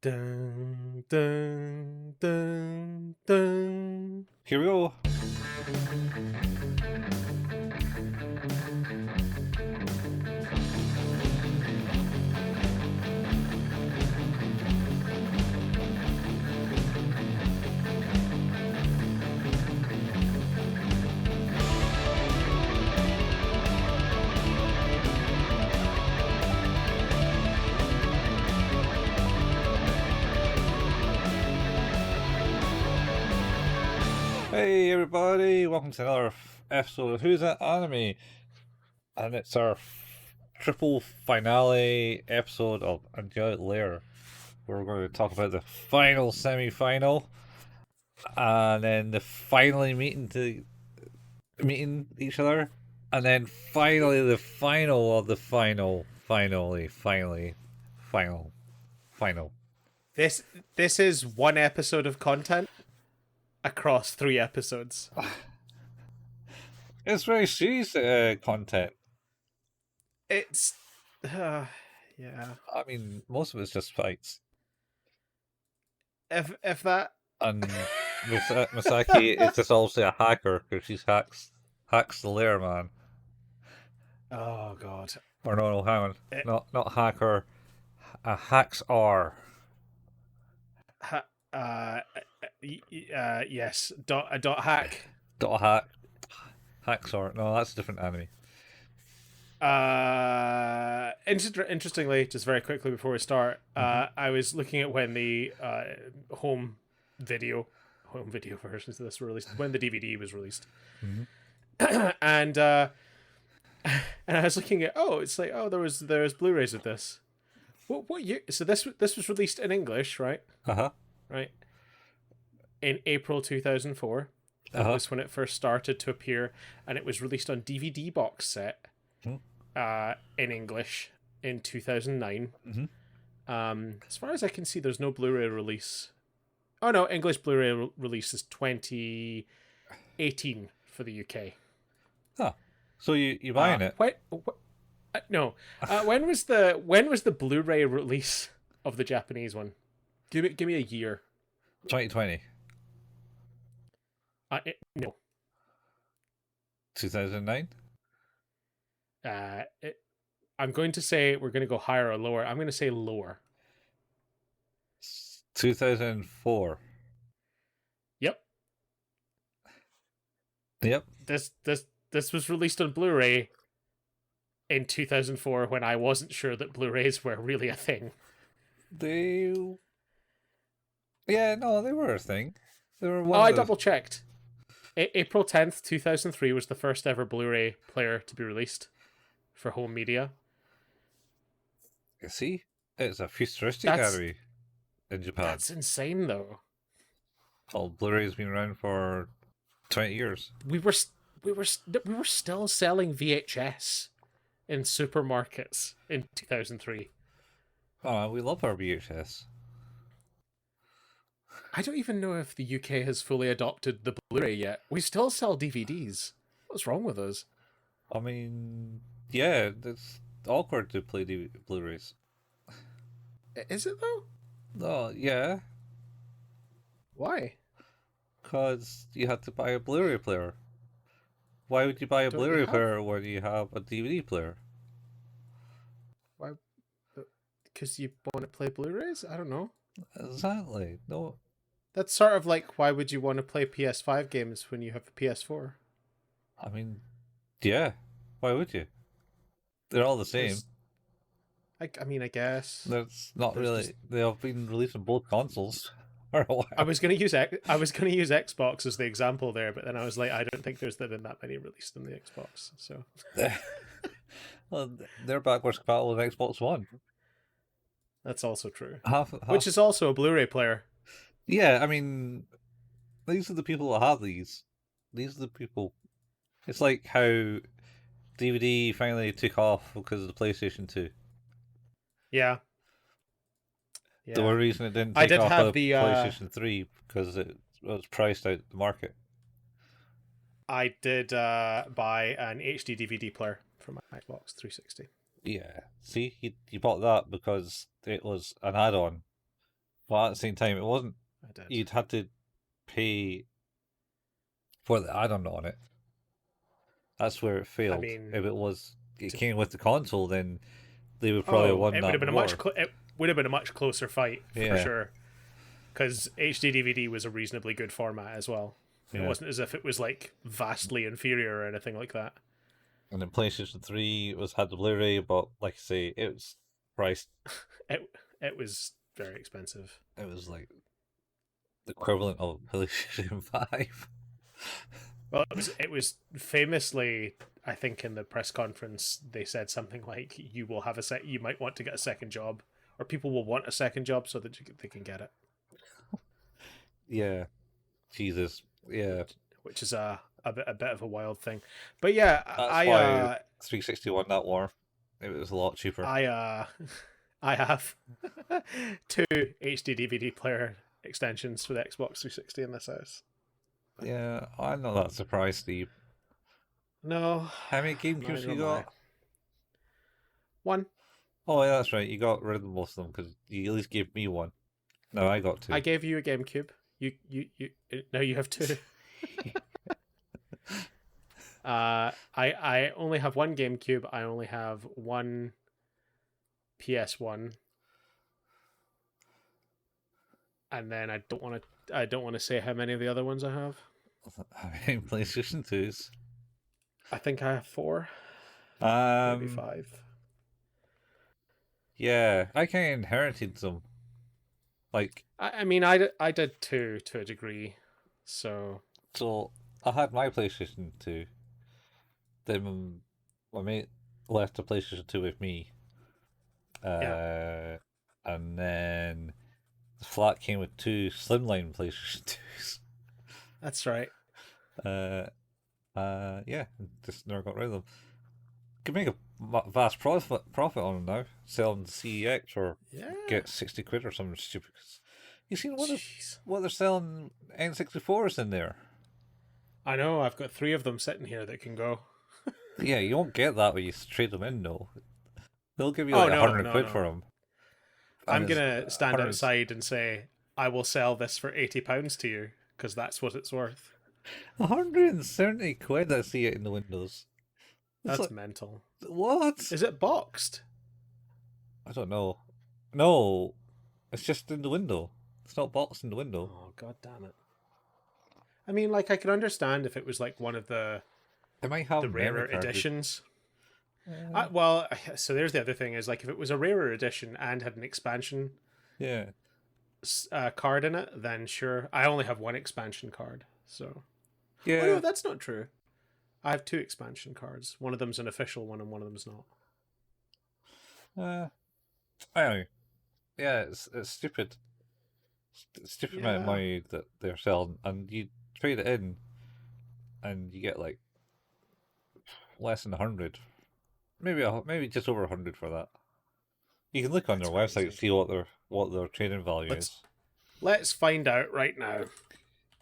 Dun, dun, dun, dun. Here we go. Hey everybody, welcome to another episode of Who's That Anime? And it's our triple finale episode of Angelic Layer, where we're going to talk about the final semi-final, and then the finally meeting each other, and then finally the final of the final. This is one episode of content across 3 episodes. It's very serious content. It's yeah. I mean, most of it's just fights. If that And Misaki is just obviously a hacker because she hacks the layer, man. Oh god. Or no, hang on, not hacker, hacks R. Yes. Dot hack. Dot hack, hacks R. No, that's a different anime. Interestingly, just very quickly before we start, I was looking at when the home video versions of this were released, when the DVD was released, and I was looking at there was Blu-rays of this. What year? So this was released in English, right? Right. In April 2004. That was when it first started to appear, and it was released on DVD box set. In English in 2009. As far as I can see, there's no Blu-ray release. Oh no, English Blu-ray release is 2018 for the UK. Huh. So you buying it? No. When was the Blu-ray release of the Japanese one? Give me a year. 2020. No. 2009. I'm going to say we're going to go higher or lower. I'm going to say lower. 2004. Yep. This was released on Blu-ray in 2004 when I wasn't sure that Blu-rays were really a thing. They were a thing. They were I double checked. April 10th, 2003 was the first ever Blu-ray player to be released for home media. You see, it's a futuristic anime in Japan. That's insane, though. Well, Blu-ray's been around for 20 years. We were still selling VHS in supermarkets in 2003. Oh, we love our VHS. I don't even know if the UK has fully adopted the Blu-ray yet. We still sell DVDs. What's wrong with us? I mean, yeah, it's awkward to play Blu-rays. Is it though? Oh, yeah. Why? Because you have to buy a Blu-ray player. Why would you buy a Blu-ray player when you have a DVD player? Why? Because you want to play Blu-rays? I don't know. Exactly. No. That's sort of like, why would you want to play PS5 games when you have a PS4? I mean, yeah. Why would you? They're all the same. I mean, I guess that's not really. They have been released on both consoles for a while. I was gonna use Xbox as the example there, but then I was like, I don't think there's been that many released on the Xbox. So, well, they're backwards compatible with Xbox One. That's also true. Half. Which is also a Blu-ray player. Yeah, I mean, these are the people that have these. These are the people. It's like how DVD finally took off because of the PlayStation 2. Yeah. The only reason it didn't take off of the PlayStation 3 because it was priced out the market. I did buy an HD DVD player for my Xbox 360. Yeah. See, you bought that because it was an add-on But at the same time, it wasn't. I did. You'd had to pay for the add-on on it. That's where it failed. mean, If it came with the console, then they would probably have won it would that have been war. it would have been a much closer fight for Yeah. sure. Because HD DVD was a reasonably good format as well. It Yeah. wasn't as if it was like vastly inferior or anything like that. And then PlayStation 3 had the Blu-ray, but like I say, it was priced. It was very expensive. It was like the equivalent of PlayStation 5. Well, it was famously, I think, in the press conference they said something like, "You will have you might want to get a second job, or people will want a second job so that they can get it." Yeah, Jesus, yeah. Which is a bit of a wild thing, but yeah, That's why 360 won that war. It was a lot cheaper. I have 2 HD DVD player extensions for the Xbox 360 in this house. Yeah, I'm not that surprised, Steve. No. How many GameCubes you got? 1. Oh, yeah, that's right. You got rid of most of them because you at least gave me one. No, I got 2. I gave you a GameCube. You now you have 2. I only have 1 GameCube. I only have 1 PS1. And then I don't want to say how many of the other ones I have. How many PlayStation 2s? I think I have 4. Maybe 5. Yeah, I kind of inherited them. Like, I mean, I did too, to a degree. So I had my PlayStation 2. Then my mate left the PlayStation 2 with me. And then the flat came with 2 slimline PlayStation 2s. That's right. Yeah, just never got rid of them. Could make a vast profit on them now, selling the CEX or get 60 quid or something stupid. You seen what they're selling N64s in there? I know, I've got 3 of them sitting here that can go. Yeah, you won't get that when you trade them in, though. They'll give you like 100 quid for them. I'm going to stand outside and say, I will sell this for £80 to you, because that's what it's worth. 170 quid, I see it in the windows. That's mental. What? Is it boxed? I don't know. No, it's just in the window. It's not boxed in the window. Oh, god damn it. I mean, like, I could understand if it was like one of the rarer editions. Well, so there's the other thing is, like, if it was a rarer edition and had an expansion card in it, then sure. I only have 1 expansion card, so... Yeah. Oh, no, that's not true. I have 2 expansion cards. One of them's an official one and one of them's not. Anyway. Yeah, it's stupid. It's stupid amount of money that they're selling, and you trade it in, and you get like less than 100, maybe just over 100 for that. You can look on their website and see what their trading value is. Let's find out right now.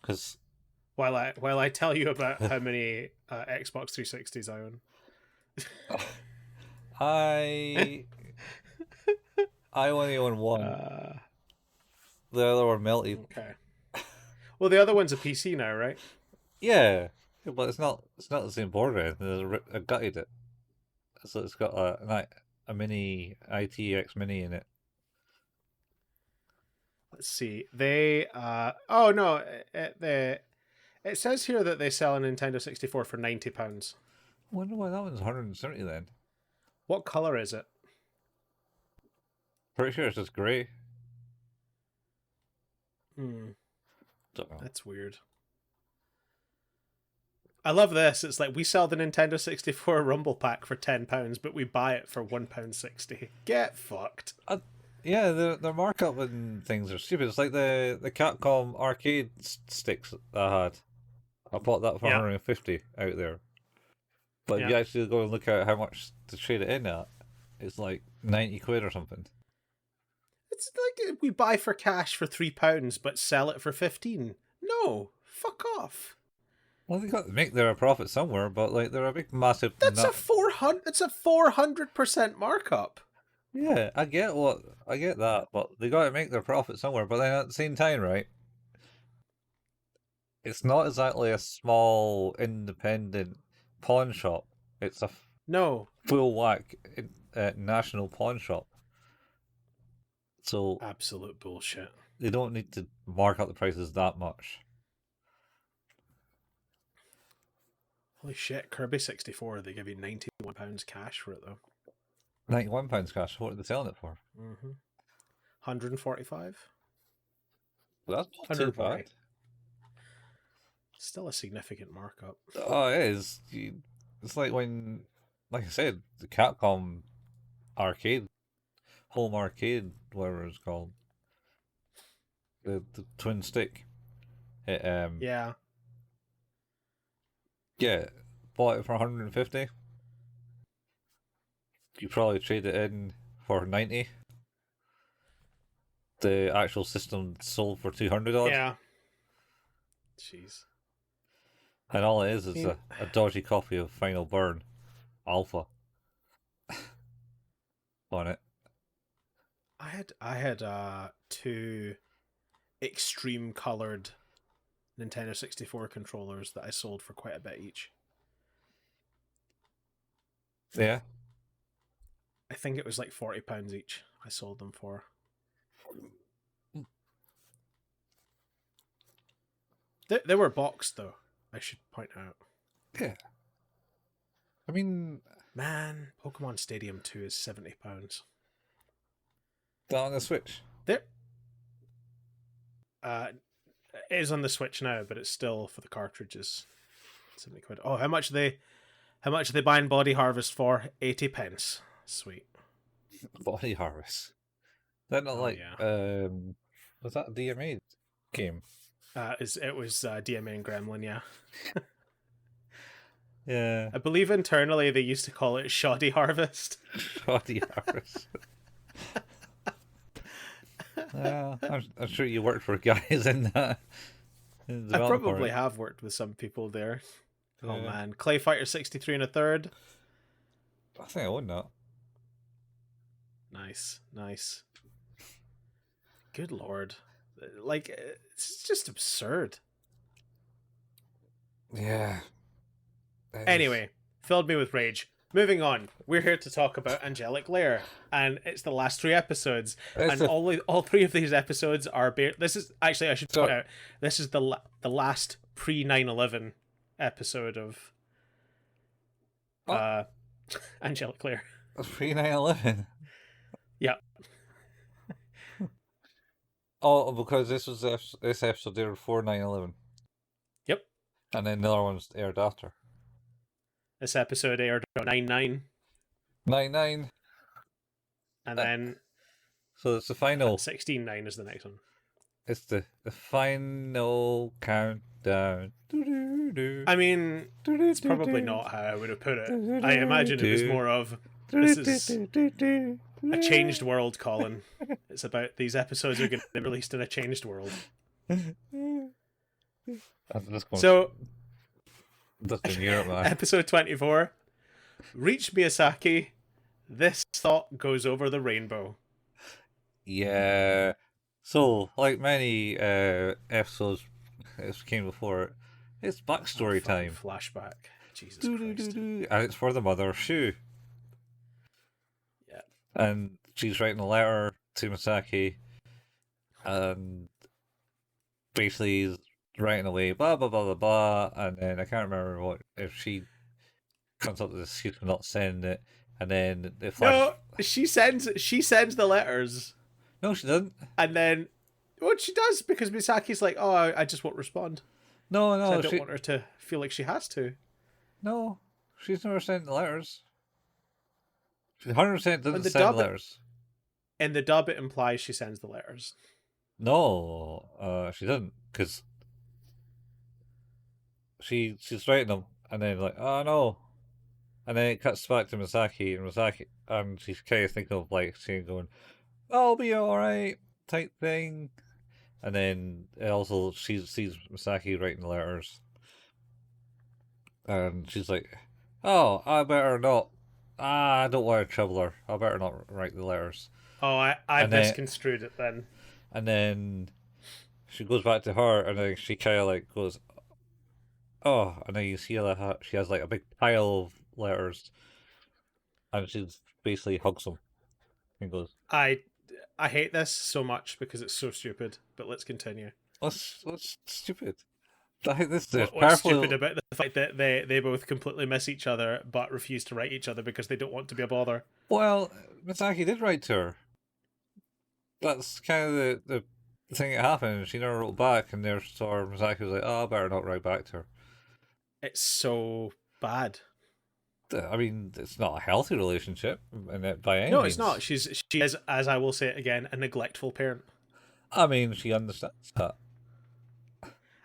Because while I tell you about how many Xbox 360s I own. I only own 1. The other one melted. Okay. Well, the other one's a PC now, right? Yeah, but it's not the same board or anything. I gutted it, so it's got a mini ITX Mini in it. Let's see. They oh no, it says here that they sell a Nintendo 64 for £90. I wonder why that one's 170 then. What color is it? Pretty sure it's just grey. Don't know. That's weird. I love this. It's like we sell the Nintendo 64 Rumble Pack for £10, but we buy it for £1.60. Get fucked. Yeah, the markup and things are stupid. It's like the Capcom arcade sticks that I had. I bought that for 150 out there. But if you actually go and look at how much to trade it in at, it's like 90 quid or something. It's like we buy for cash for £3, but sell it for 15. No, fuck off. Well, they got to make their profit somewhere, but like they're a big massive. That's a 400%. Markup. Yeah, I get that, but they got to make their profit somewhere. But then at the same time, right? It's not exactly a small independent pawn shop. It's a No, full whack national pawn shop. So absolute bullshit. they don't need to mark up the prices that much. Holy shit, Kirby 64, they give you £91 cash for it though. £91 cash. What are they selling it for? 145? Well, that's not too 140. bad. Still a significant markup. Oh, it is. It's like when, like I said, the Capcom arcade, home arcade, whatever it's called, the twin stick. It, Yeah. yeah, bought it for 150. You probably trade it in for 90. The actual system sold for 200 odd. Yeah. Jeez. And all it is a dodgy copy of Final Burn Alpha on it. I had two extreme colored Nintendo 64 controllers that I sold for quite a bit each. Yeah. I think it was like £40 each I sold them for. They were boxed though, I should point out. Yeah. I mean, Man, Pokemon Stadium 2 is £70. that on the Switch. There it is on the Switch now, but it's still for the cartridges. 70 quid. Oh, how much are they buying Body Harvest for? 80 pence. Sweet. Body Harvest. They're not yeah. Was that a DMA game? It was DMA and Gremlin, yeah. Yeah. I believe internally they used to call it Shoddy Harvest. Body Harvest. I'm sure you worked for guys in that. I probably have worked with some people there. Yeah. Oh man, Clay Fighter 63 and a third. I think I own that. Nice. Good lord, like it's just absurd. Yeah. Anyway, filled me with rage. Moving on, we're here to talk about Angelic Layer, and it's the last 3 episodes, and all 3 of these episodes are. This is actually, I should point out, this is the last pre 9/11 episode of Angelic Layer. Pre 9/11. Yeah. Oh, because this episode aired before 9/11. Yep. And then the other ones aired after. This episode aired on 9/9. 9/9. And then. So it's the final. 16/9 is the next one. It's the final countdown. I mean, it's probably not how I would have put it. I imagine it was more of, this is a changed world, Colin. It's about these episodes are going to be released in a changed world. So, episode 24, reach Misaki, this thought goes over the rainbow. Yeah. So, like many episodes that came before it, it's backstory time. Flashback. Jesus Christ. And it's for the mother, Shu. Yeah. And she's writing a letter to Misaki, and basically writing away, blah, blah, blah, blah, blah, and then I can't remember what, if she comes up with this excuse for not sending it, and then the flash... No, she sends the letters. No, she doesn't. And then, what she does, because Misaki's like, oh, I just won't respond. No, I don't want her to feel like she has to. No, she's never sent the letters. She 100% doesn't send letters. In the dub, it implies she sends the letters. No, she doesn't, because she's writing them, and then like, oh no, and then it cuts back to Misaki, and she's kind of thinking of like saying, going, I'll be alright, type thing. And then it also she sees Misaki writing the letters. And she's like, oh, I better not I don't want to trouble her. I better not write the letters. Oh, I And then misconstrued it then. and then she goes back to her, and then she kind of like goes, oh, and then you see that she has like a big pile of letters, and she basically hugs them and goes, I I hate this so much because it's so stupid. But let's continue. what's stupid? I think this is What's stupid powerful. about the fact that they both completely miss each other but refuse to write each other because they don't want to be a bother? Well, Misaki did write to her. That's kind of the thing that happened. She never wrote back, and therefore Misaki was like, oh, I better not write back to her. It's so bad. I mean, it's not a healthy relationship by any No, means. it's not. She is, as I will say it again, a neglectful parent. I mean, she understands that.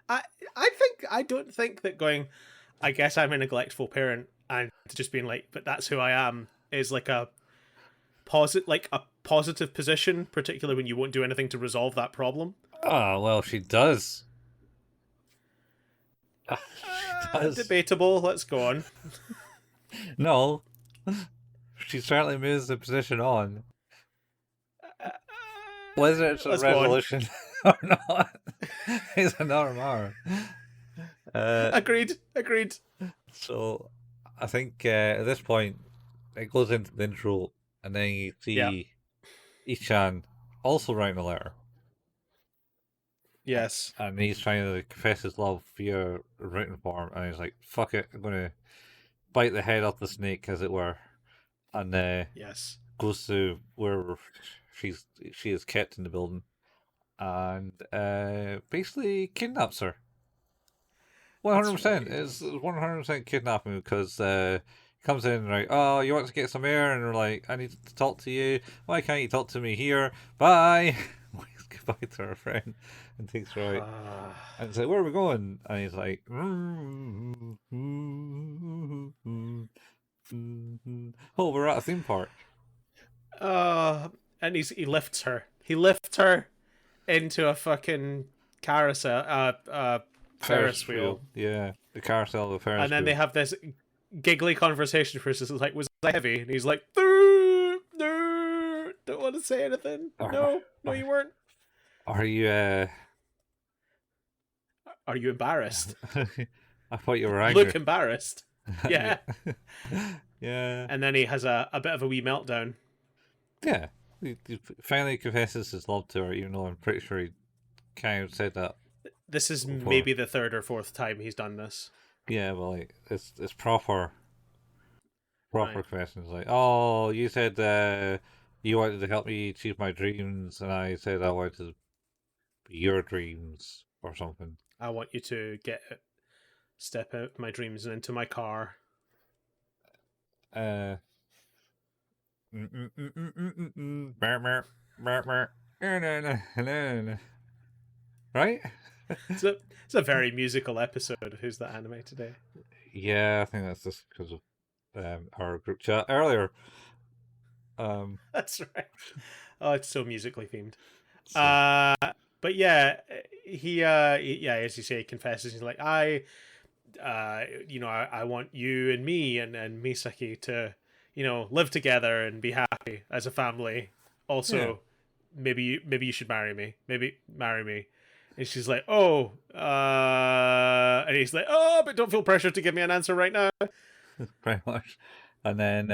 I I don't think that going, I guess I'm a neglectful parent, and just being like, but that's who I am, is like a positive position, particularly when you won't do anything to resolve that problem. Ah, well, she does. She does. Debatable. Let's go on. No, she certainly moves the position on. Whether it's a Let's go on. resolution or not is another matter. Agreed. So I think at this point it goes into the intro, and then you see Yeah. Ishan also writing a letter, Yes. and he's trying to confess his love via written form, and he's like, "Fuck it, I'm gonna bite the head off the snake, as it were," and Yes. goes to where she is kept in the building, and basically kidnaps her. 100%. Right. It's 100% kidnapping because he comes in right. Oh, you want to get some air? And they're like, I need to talk to you. Why can't you talk to me here? Bye. Waves goodbye to her friend and takes her out. And it's like, where are we going? And he's like, oh, we're at a theme park. And he lifts her. He lifts her into a fucking carousel, Ferris wheel. Yeah, the carousel of the Ferris And then wheel. they have this giggly conversation. For instance, like, was I heavy? And he's like, no, don't want to say anything. No, you weren't. Are you? Are you embarrassed? I thought you were angry. Look embarrassed. Yeah. Yeah. And then he has a bit of a wee meltdown. Yeah. He finally confesses his love to her, even though I'm pretty sure he kind of said that. This is before. maybe the third or fourth time he's done this. Yeah, well, like, it's proper Right. confession. It's like, oh, you said you wanted to help me achieve my dreams, and I said I wanted to be your dreams or something. I want you to step out my dreams and into my car. Right? It's a very musical episode of Who's That Anime Today? Yeah, I think that's just because of our group chat earlier. That's right. Oh, it's so musically themed. So, But yeah, yeah, as you say, he confesses. He's like, I want you and me and Misaki to, live together and be happy as a family. Also, maybe you should marry me. Maybe marry me. And she's like, oh, and he's like, oh, but don't feel pressure to give me an answer right now. pretty much. And then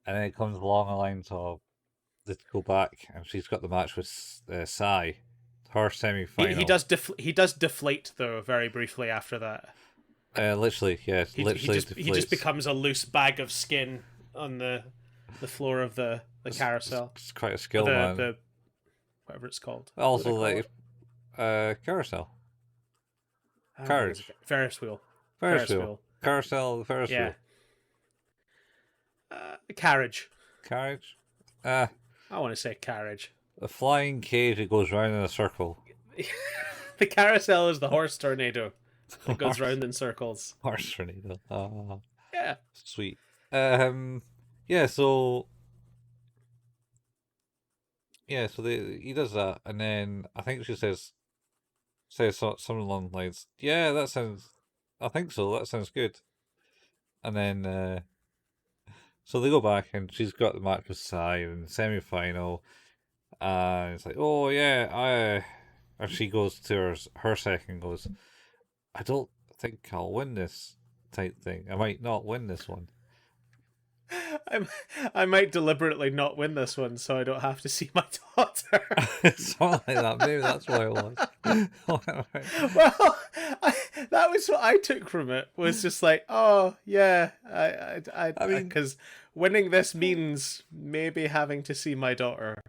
it comes along the lines of let's go back, and she's got the match with Sai, her semi-final. He does deflate though very briefly after that. Literally, yeah, He just becomes a loose bag of skin on the floor of the carousel. It's quite a skill, man. The whatever it's called. Also, like carousel, carriage, Ferris wheel. carousel, Ferris wheel. Carriage. Carriage. I want to say carriage. A flying cage that goes round in a circle. The carousel is the horse tornado that goes round in circles. Horse tornado. Yeah. Sweet. Yeah. So. Yeah. So he does that, and then I think she says something along the lines. Yeah, that sounds. I think so. That sounds good. And then So they go back, and she's got the match with Sai in the semi-final, and it's like, oh yeah, and she goes to her second, goes, I don't think I'll win this type thing. I might not win this one. I might deliberately not win this one so I don't have to see my daughter. Something like that. Maybe that's what it was. Well, that was what I took from it. Was just like, oh yeah, I mean, because winning this means maybe having to see my daughter.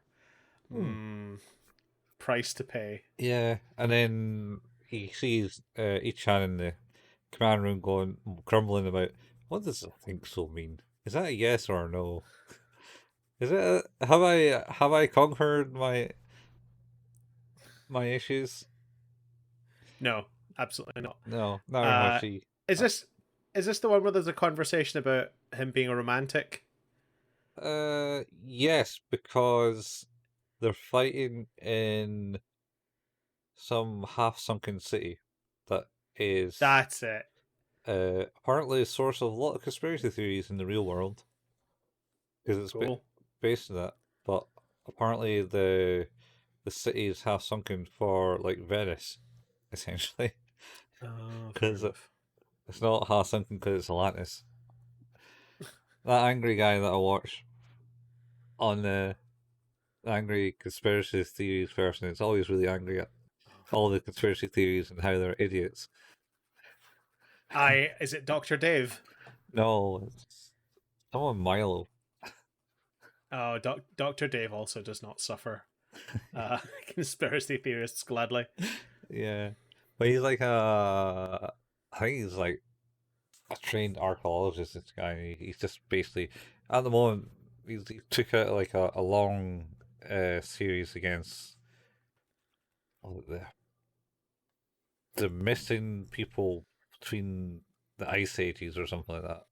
Price to pay. Yeah, and then he sees Ichan in the command room going grumbling about, what does I think so mean? Is that a yes or a no? Is it have I conquered my issues? No, absolutely not. No, not very much. Is this the one where there's a conversation about him being a romantic? Yes, because they're fighting in some half-sunken city that is That's it. apparently a source of a lot of conspiracy theories in the real world, because it's Cool. based on that. But apparently the city is half sunken for like Venice, essentially, Oh, because it's not half sunken because it's Atlantis. That angry guy that I watch on the angry conspiracy theories person is always really angry at all the conspiracy theories and how they're idiots. Is it Dr. Dave? No, it's someone Milo. Oh, Dr. Dave also does not suffer. Conspiracy theorists gladly. Yeah, but he's like I think he's like a trained archaeologist. This guy, he's just basically at the moment he took out like a long series against the missing people between the ice ages or something like that,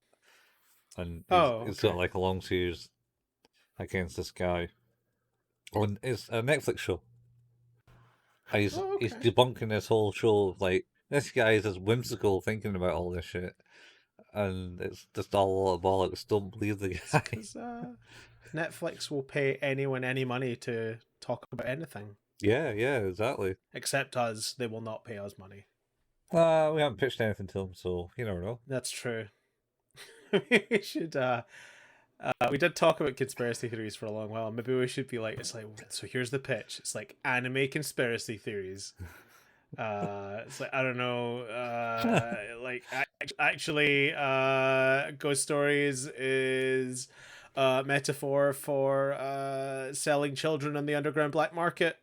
and he's got like a long series against this guy. It's a Netflix show. He's debunking this whole show of like, this guy is just whimsical thinking about all this shit, and it's just all a lot of bollocks. Don't believe the guy. Because Netflix will pay anyone any money to talk about anything. Yeah, exactly. Except us, they will not pay us money. We haven't pitched anything to them, so you never know. That's true. We should. We did talk about conspiracy theories for a long while. Maybe we should be like, it's like, so here's the pitch. It's like anime conspiracy theories. It's like, I don't know, like actually, Ghost Stories is a metaphor for selling children on the underground black market.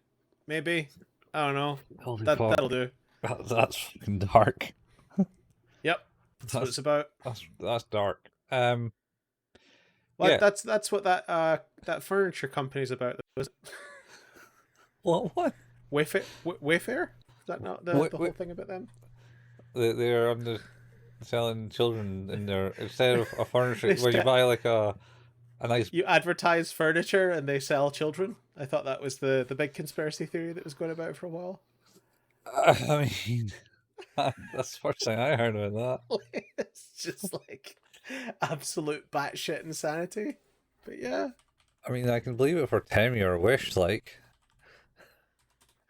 Maybe, I don't know. That'll do. That's fucking dark. Yep, that's what it's about. That's dark. Well, yeah. That's what that furniture company's about. What? Wayfair? Is that not the whole thing about them? They're selling children in their, instead of a furniture where you buy like a nice. You advertise furniture and they sell children. I thought that was the big conspiracy theory that was going about for a while. I mean, that's the first thing I heard about that. It's just like absolute batshit insanity. But yeah, I mean, I can believe it for Tammy or Wish, like.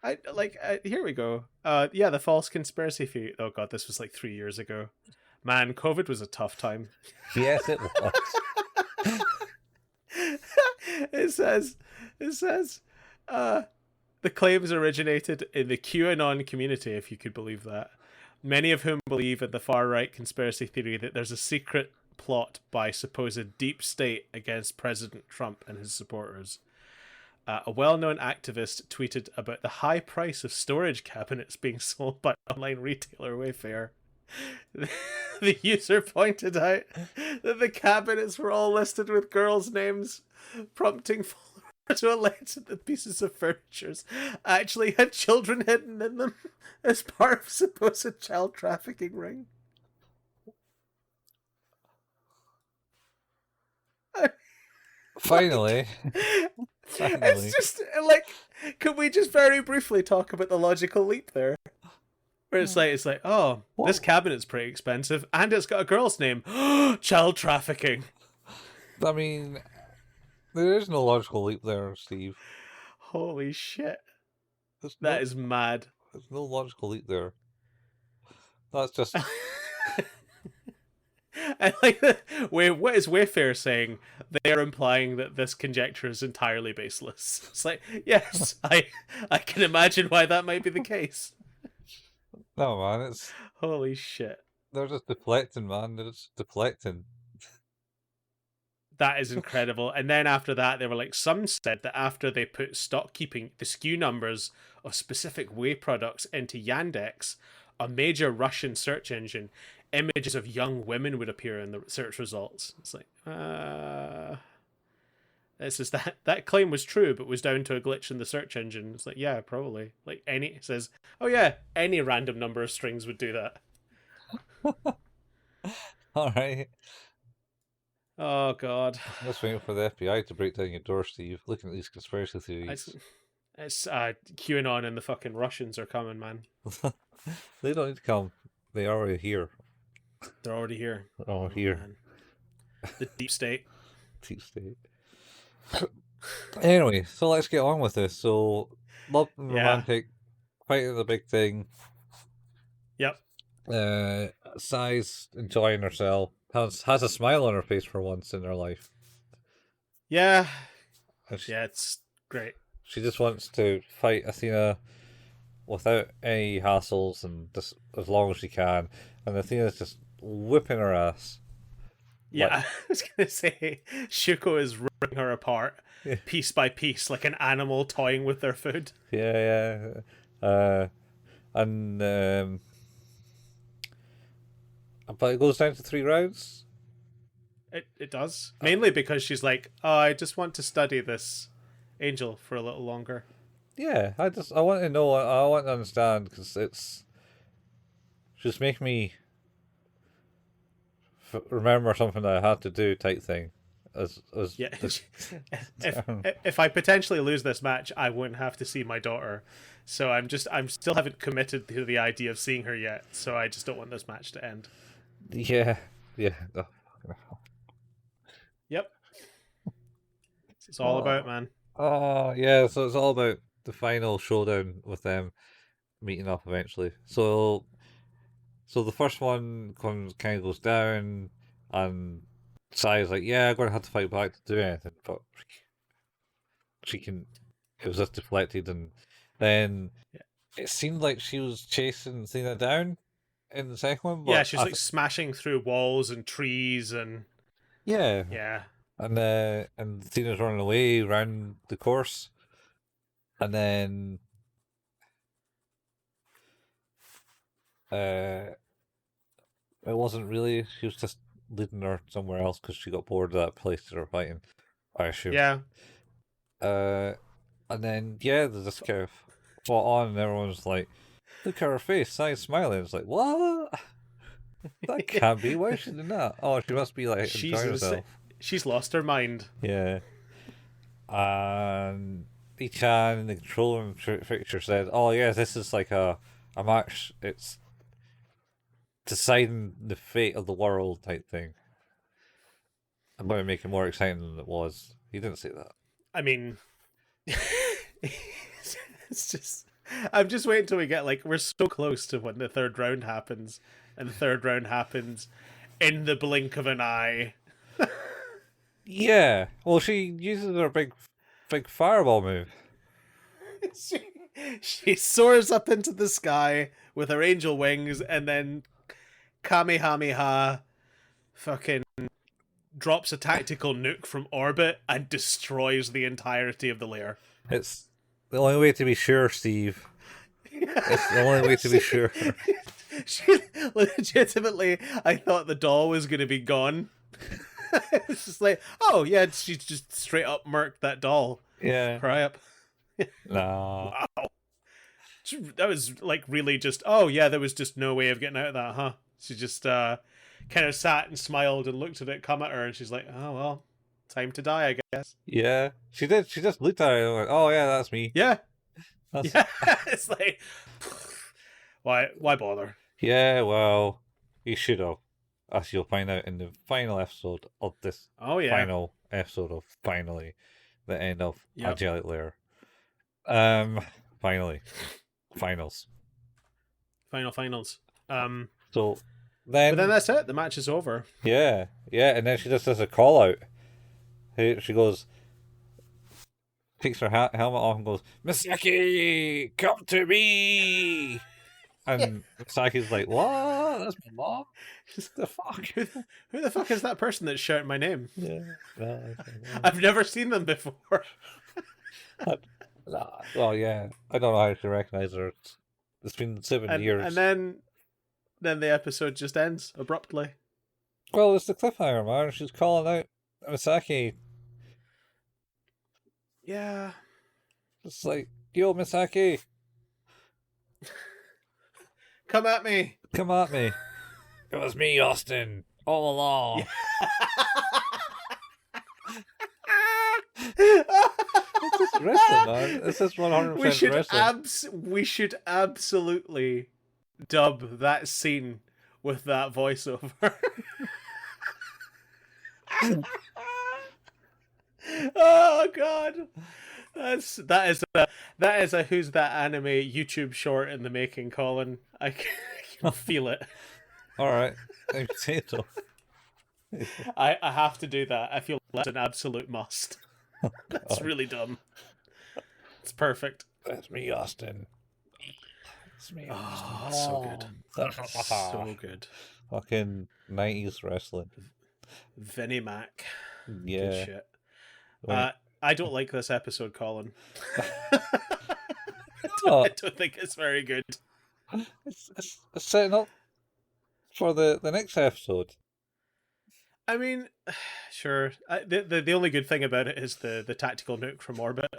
Here we go. Yeah, the false conspiracy theory. Oh god, this was like 3 years ago. Man, COVID was a tough time. Yes, it was. It says, the claims originated in the QAnon community, if you could believe that. Many of whom believe in the far-right conspiracy theory that there's a secret plot by supposed deep state against President Trump and his supporters. A well-known activist tweeted about the high price of storage cabinets being sold by online retailer Wayfair. The user pointed out that the cabinets were all listed with girls' names, prompting followers to allege that the pieces of furniture actually had children hidden in them as part of supposed child trafficking ring. Finally. It's just like, could we just very briefly talk about the logical leap there? Where it's like, oh, what? This cabinet's pretty expensive, and it's got a girl's name. Child trafficking. I mean, there is no logical leap there, Steve. Holy shit. There's That no, is mad. there's no logical leap there. That's just I like that. What is Wayfair saying? They are implying that this conjecture is entirely baseless. It's like, yes, I can imagine why that might be the case. no, man. It's Holy shit. they're just deflecting, man. They're just deflecting. That is incredible. And then after that, they were like, some said that after they put stock keeping, the SKU numbers of specific whey products into Yandex, a major Russian search engine, images of young women would appear in the search results. It's like, this is that claim was true, but was down to a glitch in the search engine. It's like, yeah, probably. Like it says, oh yeah, any random number of strings would do that. All right. Oh god. I'm just waiting for the FBI to break down your door, Steve. Looking at these conspiracy theories. It's QAnon and the fucking Russians are coming, man. They don't need to come. They are already here. They're already here. Oh, here. Man. The deep state. Deep state. Anyway, so let's get on with this. So, love and romantic, fighting the big thing. Yep. Sai's enjoying herself. Has a smile on her face for once in her life. Yeah. She, yeah, it's great. She just wants to fight Athena without any hassles and just as long as she can. And Athena's just whipping her ass. Yeah, I was gonna say Shuko is ripping her apart piece by piece like an animal toying with their food. Yeah. But it goes down to 3 rounds. It does. Mainly because she's like, oh, I just want to study this angel for a little longer. Yeah, I want to know, I want to understand, because it's just make me remember something that I had to do type thing. Yeah. If I potentially lose this match, I wouldn't have to see my daughter. So I'm still haven't committed to the idea of seeing her yet. So I just don't want this match to end. Yeah. Yep. It's all about, man. Oh, yeah, so it's all about the final showdown with them meeting up eventually. So the first one kind of goes down, and Sai's like, yeah, I'm going to have to fight back to do anything, but it was just deflected, and then it seemed like she was chasing Athena down in the second one. But yeah, she's like smashing through walls and trees and yeah. And Athena's running away around the course, and then it wasn't really. She was just leading her somewhere else because she got bored of that place they were fighting, I assume. Yeah. And then they just kind of fought on, and everyone's like, "Look at her face, Sai's smiling." It's like, what? That can't be. Why is she doing that? Oh, she must be like enjoying herself. She's lost her mind. Yeah. And Ichan in the control room picture said, "Oh yeah, this is like a match. It's deciding the fate of the world type thing. I'm going to make it more exciting than it was." He didn't say that. I mean, it's just. I'm just waiting till we get we're so close to when the third round happens, and the third round happens in the blink of an eye. Yeah, well, she uses her big fireball move. She soars up into the sky with her angel wings, and then Kamehameha fucking drops a tactical nuke from orbit and destroys the entirety of the layer. It's the only way to be sure, Steve. It's the only way to be sure. She legitimately, I thought the doll was going to be gone. It's just like, oh yeah, she's just straight up murked that doll. Yeah. Cry up. Nah. Wow. That was really just, oh yeah, there was just no way of getting out of that, huh? She just kind of sat and smiled and looked at it come at her, and she's like, oh well, time to die, I guess. Yeah, she did. She just looked at it and went, oh yeah, that's me. Yeah. Yeah. It's like, why bother? Yeah, well, you should have. as you'll find out in the final episode of this Oh yeah. final episode of finally the end of Yep. Angelic Layer. Finally, finals. Finals. So But then then, that's it. The match is over. yeah, and then she just does a call out. She goes, takes her helmet off and goes, Misaki, come to me. And Misaki's like, what? That's my mom? The fuck? Who the fuck is that person that's shouting my name? Yeah. I've never seen them before. Well, yeah. I don't know how to recognize her. It's been 7 years. And then the episode just ends abruptly. Well, it's the cliffhanger, man. She's calling out Misaki. Yeah. It's like, yo, Misaki, come at me. Come at me. It was me, Austin, all along. This is wrestling, man. This is 100% wrestling. We should absolutely dub that scene with that voiceover. Oh god, that is a Who's That Anime YouTube short in the making, Colin. I can feel it. All right, I say so. I have to do that. I feel that's an absolute must. That's really dumb. It's perfect. That's me, Austin. That's me, Austin. So good. So good. Fucking 90s wrestling. Vinnie Mac. Yeah. Good shit. I don't like this episode, Colin. I don't think it's very good. It's setting up for the next episode. I mean, sure. The only good thing about it is the tactical nuke from orbit.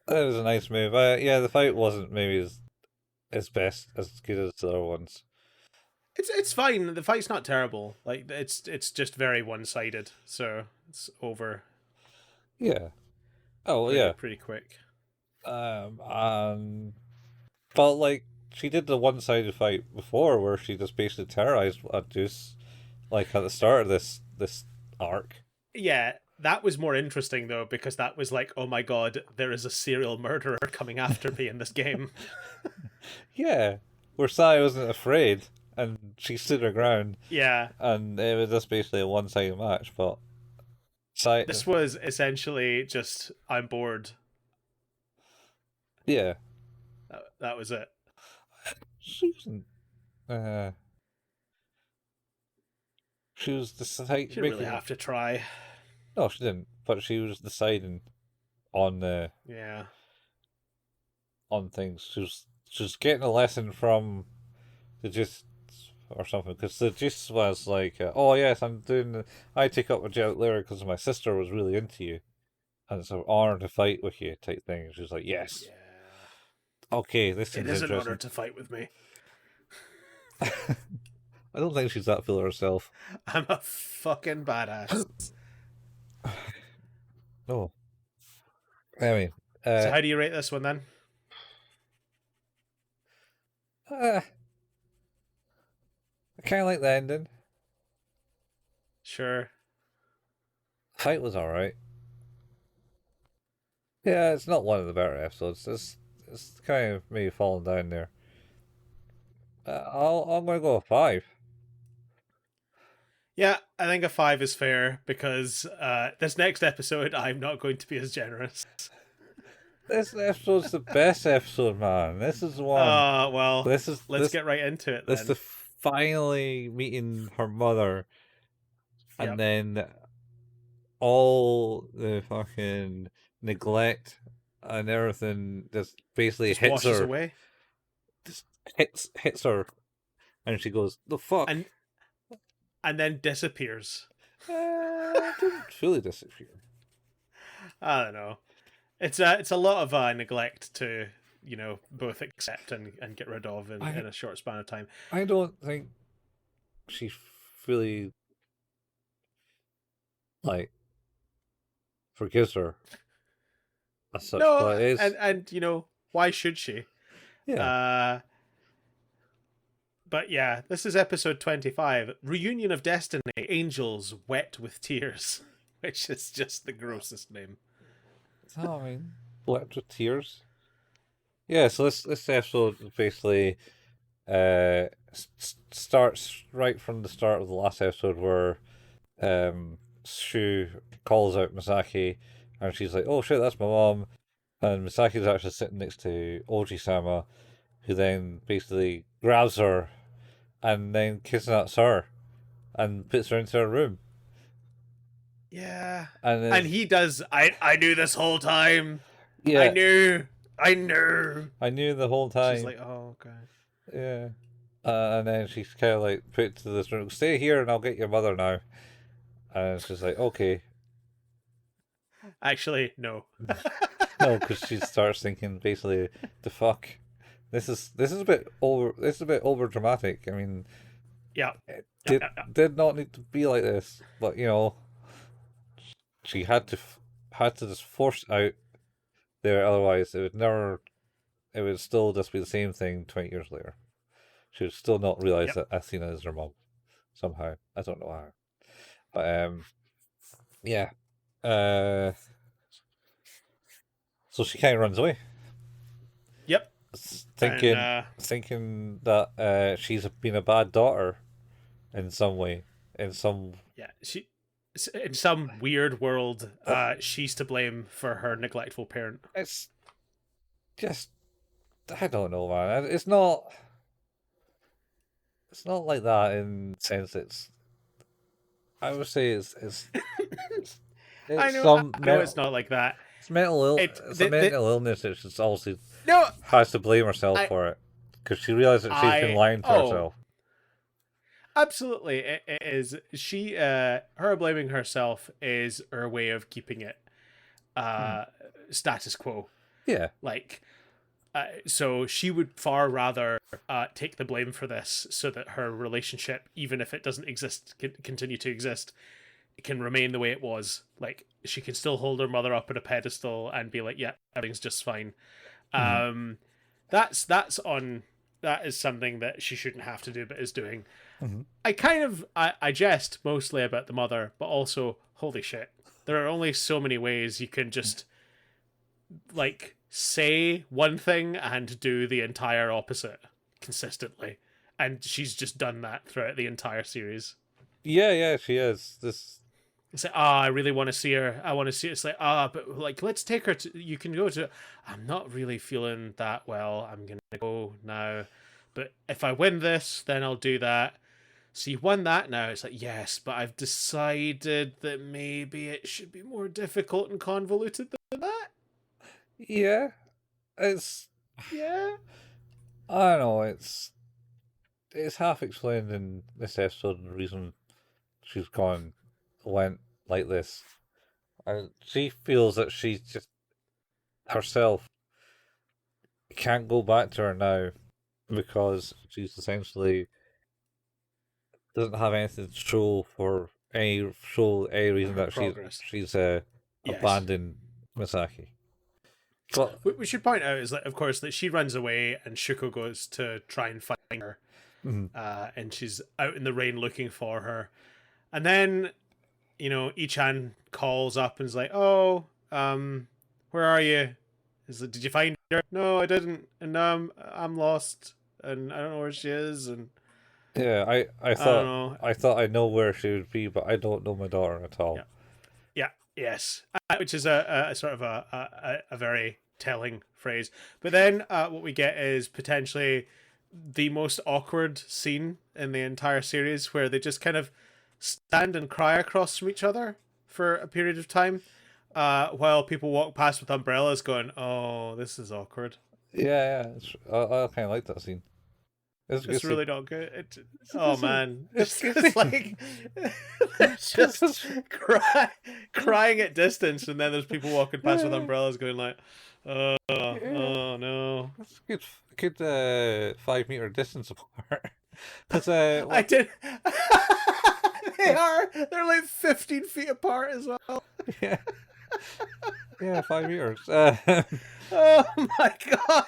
That was a nice move. Yeah, the fight wasn't maybe as best as good as the other ones. It's fine. The fight's not terrible. Like it's just very one-sided, so it's over. Yeah. Oh yeah. Pretty quick. But like she did the one-sided fight before, where she just basically terrorized Deuce, like at the start of this arc. Yeah, that was more interesting though, because that was like, oh my god, there is a serial murderer coming after me in this game. Yeah, where Sai wasn't afraid and she stood her ground. Yeah, and it was just basically a one-sided match, but Sai. This was essentially just I'm bored. Yeah, that was it. She wasn't. She was deciding. She didn't really have to try. No, she didn't. But she was deciding on on things. She was getting a lesson from the gist or something, because the gist was like, "Oh yes, I take up Angelic Layer because my sister was really into you, and it's an honor to fight with you," type thing. And she was like, "Yes, yeah. Okay, this seems interesting. It is an honor to fight with me." I don't think she's that full of herself. I'm a fucking badass. No. Anyway. So how do you rate this one then? I kind of like the ending. Sure. Fight was alright. Yeah, it's not one of the better episodes. It's kind of maybe falling down there. I'm going to go with 5. Yeah, I think a 5 is fair, because this next episode I'm not going to be as generous. This episode's the best episode, man. This is the one. Well, let's get right into it. This is the finally meeting her mother, and then all the fucking neglect and everything just basically hits washes her away. Just hits her, and she goes, "The fuck," and then disappears. Didn't fully disappear. I don't know. It's a lot of neglect to, both accept and get rid of in a short span of time. I don't think she fully forgives her as such. No, but and why should she? Yeah. But yeah, this is episode 25, Reunion of Destiny, Angels Wet with Tears, which is just the grossest name. Oh, I mean, wept with tears. Yeah, so this episode basically starts right from the start of the last episode where Shu calls out Misaki and she's like, "Oh shit, that's my mom." And Misaki's actually sitting next to Oji-sama, who then basically grabs her and then kidnaps her and puts her into her room. Yeah. And And he does, I knew this whole time. yeah, I knew. I knew the whole time. She's like, oh, okay. Yeah. And then she's kind of like put to this room, "Stay here and I'll get your mother now." And she's like, "Okay." Actually, no. No, because she starts thinking basically, the fuck, this is a bit over. This is a bit over dramatic. I mean, Yeah. it Yeah. did not need to be like this, but you know, she had to just force it out there. Otherwise, it would never. It would still just be the same thing 20 years later. She would still not realize that Athena is her mom. Somehow, I don't know how, but yeah. So she kind of runs away. Yep. Thinking that she's been a bad daughter in some way, in some she in some weird world, she's to blame for her neglectful parent. It's just, I don't know, man. It's not like that in the sense I would say it's I know, some it's not like that. It's mental it's a mental illness that she's obviously has to blame herself for it because she realized that she's been lying to herself. Absolutely, it is. Her blaming herself is her way of keeping it status quo. Yeah, like so she would far rather take the blame for this so that her relationship, even if it doesn't exist, can continue to exist. It can remain the way it was. Like, she can still hold her mother up on a pedestal and be like, yeah, everything's just fine. That is something that she shouldn't have to do but is doing. I jest mostly about the mother, but also, holy shit, there are only so many ways you can just like say one thing and do the entire opposite consistently, and she's just done that throughout the entire series. Yeah, she is. It's like, I really want to see her. I want to see her. It's like, but like, let's take her to. You can go to. I'm not really feeling that well. I'm gonna go now, but if I win this, then I'll do that. So you won that now. It's like, yes, but I've decided that maybe it should be more difficult and convoluted than that. Yeah, it's. Yeah. I don't know. It's half explained in this episode, and the reason she's went like this. And she feels that she's just herself can't go back to her now because she's essentially doesn't have anything to show for any reason that she's abandoned Misaki. But we should point out is that, of course, that she runs away and Shuko goes to try and find her, and she's out in the rain looking for her, and then Ichan calls up and is like, "Oh, where are you?" Is like, "Did you find her?" "No, I didn't, and I'm lost, and I don't know where she is." And yeah, I thought I know where she would be, but I don't know my daughter at all. Yes, which is a sort of a very telling phrase. But then what we get is potentially the most awkward scene in the entire series, where they just kind of stand and cry across from each other for a period of time, while people walk past with umbrellas going, "Oh, this is awkward." Yeah, I kind of like that scene. It's really not good. Man, it's like it's just crying at distance, and then there's people walking past with umbrellas going like, "Oh, oh no." That's a good 5 meter distance apart. Because I did. They're like 15 feet apart as well. Yeah. Yeah, 5 years. Oh my god,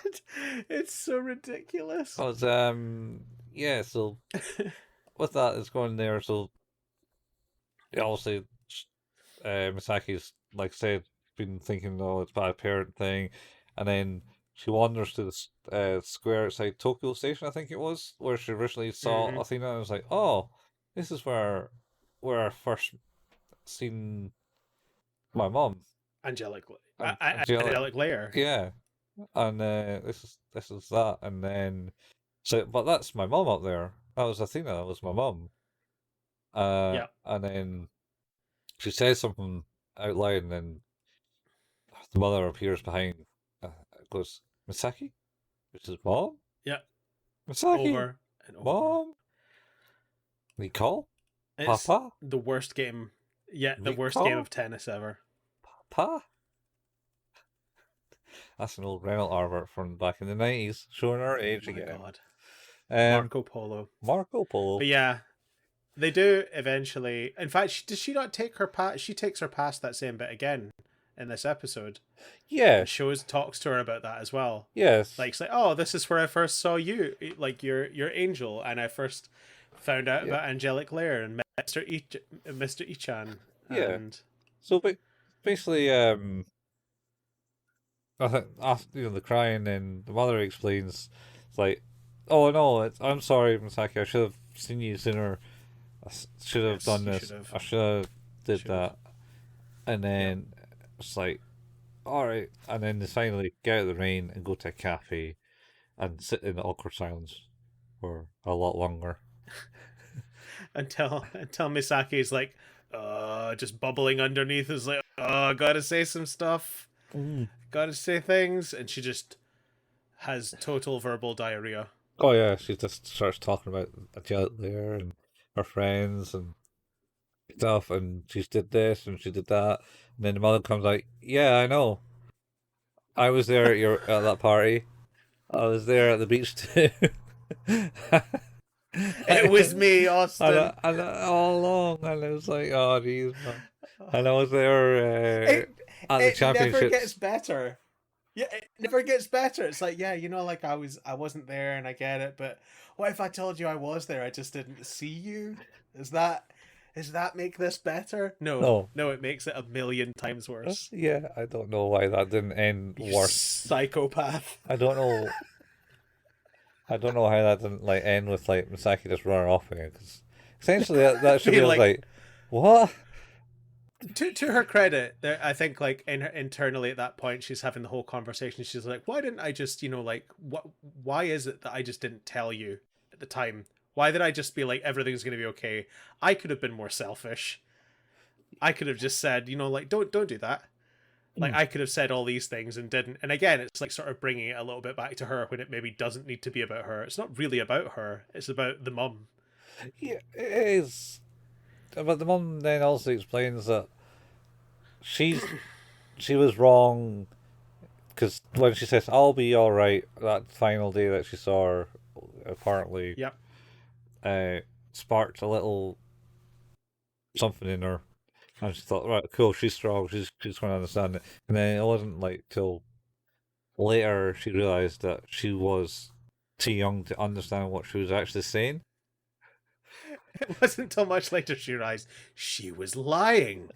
it's so ridiculous. But yeah. So with that, it's going there. So yeah, obviously, Misaki's like I said, been thinking, oh, it's bad parent thing, and then she wanders to the square outside Tokyo Station, I think it was, where she originally saw Hmm. Athena, and was like, oh, this is where I first seen my mom. Angelic, Angelic, angelic layer. yeah, and this is that, and then so, but that's my mom up there. That was Athena. That was my mom. Yeah, And then she says something out loud, and then the mother appears behind. Goes, Misaki, which is mom. yeah, Misaki, over and over. mom. Recall, It's papa, the worst game. Yeah, the worst game recall, of tennis ever. papa. That's an old rental advert from back in the 90s, showing our Oh age my again. god, Um, Marco Polo. Marco Polo. But yeah, they do eventually. In fact, does she not take her past? She takes her past that same bit again in this episode, Yeah, and talks to her about that as well. yes, Like, it's like, oh, this is where I first saw you, like your angel, and I first found out yeah, about Angelic Layer and Mr. Ichan, yeah. and So basically, I think after the crying, and the mother explains, it's like, oh no, I'm sorry, Misaki, I should have seen you sooner. Should have yes, done you should this. have, I should have did should have, that. And yep. then it's like, all right. And then they finally get out of the rain and go to a cafe and sit in awkward silence for a lot longer. Until Misaki's like, just bubbling underneath is like, oh, gotta say some stuff, Mm. gotta say things, and she just has total verbal diarrhea. Oh yeah, she just starts talking about Angelic there and her friends and stuff, and she did this and she did that, and then the mother comes like, "Yeah, I know. I was there at that party. I was there at the beach too." It was me, Austin. All along, and I was like, "Oh, jeez, man." And I was there It at the it never gets championships. better. Yeah, it never gets better. It's like, yeah, like I wasn't there and I get it, but what if I told you I was there? I just didn't see you. Is that make this better? No. No, No, it makes it a million times worse. yeah, I don't know why that didn't end You worse. psychopath. I don't know. I don't know how that didn't like end with like Misaki just running off again. Because essentially that should be Being like, like, what? to her credit, I think like internally at that point she's having the whole conversation. She's like, why didn't I just like what? Why is it that I just didn't tell you at the time? Why did I just be like everything's gonna be okay? I could have been more selfish. I could have just said, like don't do that. Like Mm. I could have said all these things and didn't. And again, it's like sort of bringing it a little bit back to her when it maybe doesn't need to be about her. It's not really about her. It's about the mum. Yeah, it is. But the mum then also explains that she's she was wrong because when she says I'll be all right, that final day that she saw her apparently Yep. uh, sparked a little something in her, and she thought, right, cool, she's strong, she's going to understand it. And then it wasn't like till later she realized that she was too young to understand what she was actually saying. It wasn't until much later she realized she was lying.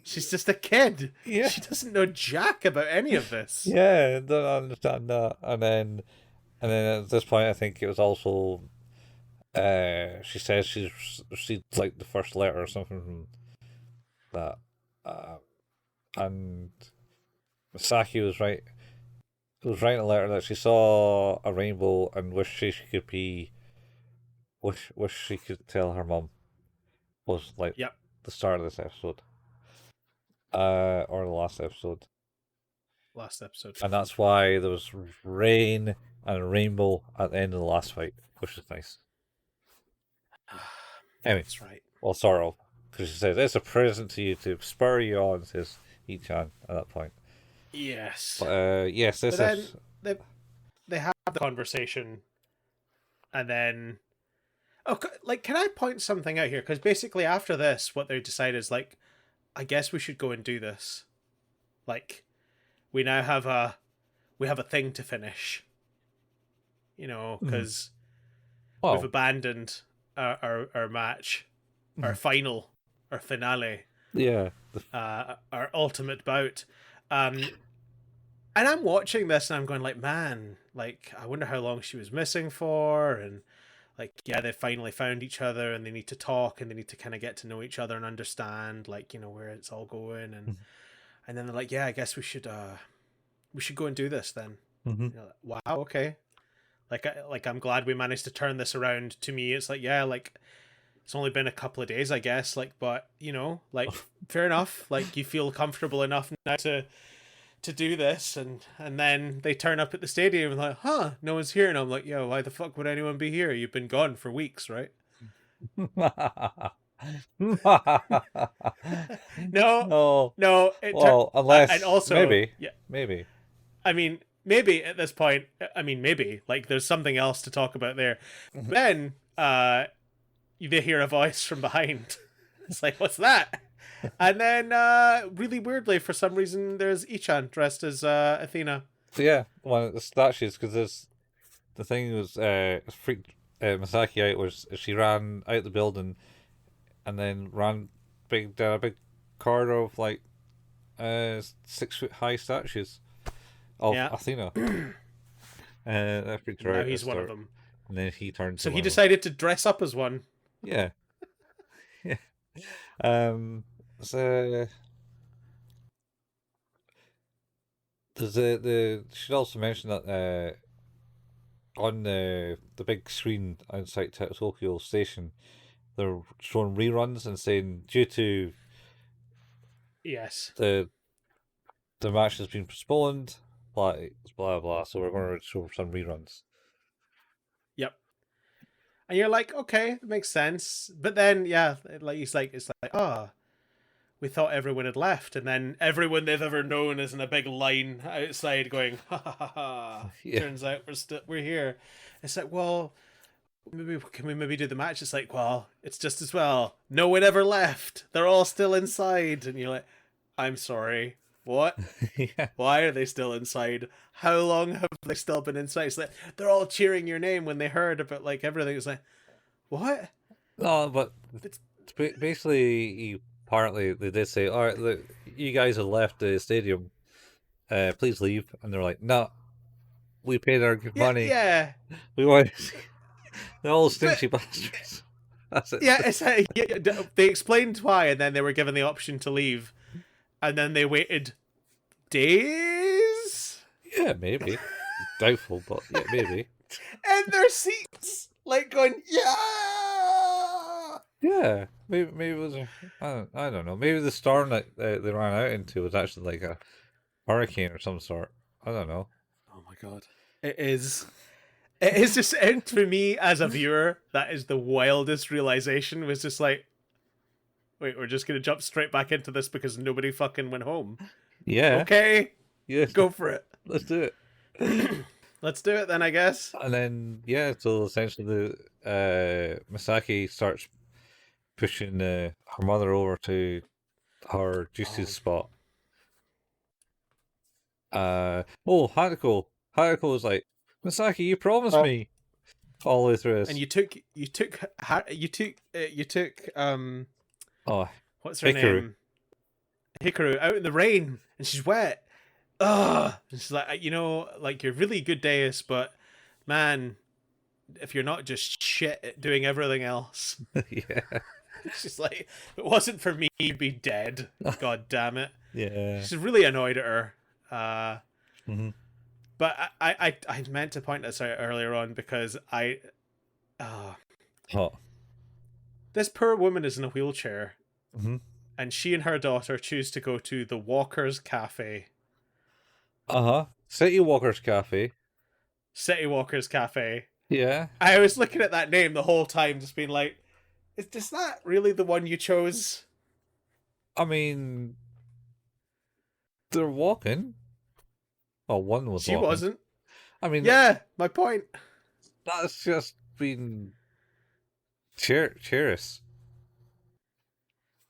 She's just a kid. Yeah, She doesn't know jack about any of this. yeah, don't understand that. And then at this point, I think it was also she says she's received like the first letter or something from that, uh, and Misaki was writing a letter that she saw a rainbow and wish she could tell her mum, was like Yep. the start of this episode, or the last episode, Last episode. and that's why there was rain and a rainbow at the end of the last fight, which is nice. Anyway, That's right. well, sort of, because she says it's a present to you to spur you on, says Ichan at that point. Yes. But yes, But this then is they have the conversation, and then like, can I point something out here? Because basically after this, what they decide is like, I guess we should go and do this. Like, we now have a thing to finish. You know, because we've abandoned our match, our final, our finale. Yeah. Our ultimate bout. And I'm watching this and I'm going like, man, like, I wonder how long she was missing for. And like, yeah, they finally found each other and they need to talk and they need to kind of get to know each other and understand, like, you know, where it's all going. And then they're like, yeah, I guess we should go and do this then. Mm-hmm. Like, wow, okay. Like I'm glad we managed to turn this around. To me, it's like, yeah, like, it's only been a couple of days, I guess, like, but, you know, like, fair enough. Like, you feel comfortable enough now to do this, and then they turn up at the stadium and like, huh, no one's here. And I'm like, yo, why the fuck would anyone be here? You've been gone for weeks, right? No. No. Unless, and also, maybe. I mean, maybe at this point, maybe, like, there's something else to talk about there. Then, they hear a voice from behind. It's like, what's that? And then, really weirdly, for some reason, there's Ichan dressed as Athena. So yeah, one of the statues, because the thing was freaked Misaki out was she ran out the building and then ran down a big corridor of like 6-foot high statues of Athena. That freaked her out. Now he's one of them. And then he turned. So he decided to dress up as one. Yeah. Yeah. So there's should also mention that on the big screen outside Tokyo Station, they're showing reruns and saying due to the match has been postponed, blah blah blah. So we're going to show some reruns. Yep. And you're like, okay, it makes sense. But then, yeah, it's like, oh, we thought everyone had left, and then everyone they've ever known is in a big line outside, going, ha ha ha ha. Yeah. Turns out we're here. It's like, well, can we maybe do the match? It's like, well, it's just as well. No one ever left. They're all still inside, and you're like, I'm sorry. What? Yeah. Why are they still inside? How long have they still been inside? It's like they're all cheering your name when they heard about like everything. It's like, what? No, but it's basically apparently they did say, all right, look, you guys have left the stadium. Please leave. And they're like, no, we paid our money. Yeah. We want. They're all stingy bastards. That's it. Yeah, it's like, they explained why, and then they were given the option to leave. And then they waited days? Yeah, maybe. Doubtful, but yeah, maybe. And their seats, like, going, yeah! Yeah, maybe it was, I don't know. Maybe the storm that they ran out into was actually like a hurricane or some sort. I don't know. Oh my god. It is just, for me as a viewer, that is the wildest realization, was just like, wait, we're just going to jump straight back into this because nobody fucking went home. Yeah. Okay. Yeah. Go for it. Let's do it. Let's do it then, I guess. And then, yeah, so essentially Misaki starts pushing her mother over to her juices spot. Hanako was like, Misaki, you promised me all the way through this. And you took what's her name? Hikaru out in the rain, and she's wet. Ugh. And she's like, you know, like, you're really good deus, but man, if you're not just shit at doing everything else. Yeah. She's like, if it wasn't for me, you'd be dead. God damn it. Yeah. She's really annoyed at her. Mm-hmm. But I meant to point this out earlier on because this poor woman is in a wheelchair, mm-hmm. and she and her daughter choose to go to the Walkers Cafe. City Walkers Cafe. City Walkers Cafe. Yeah. I was looking at that name the whole time, just being like, is that really the one you chose? I mean, they're walking. Well, one was She walking. wasn't. I mean... Yeah, my point. That's just been... Cheers.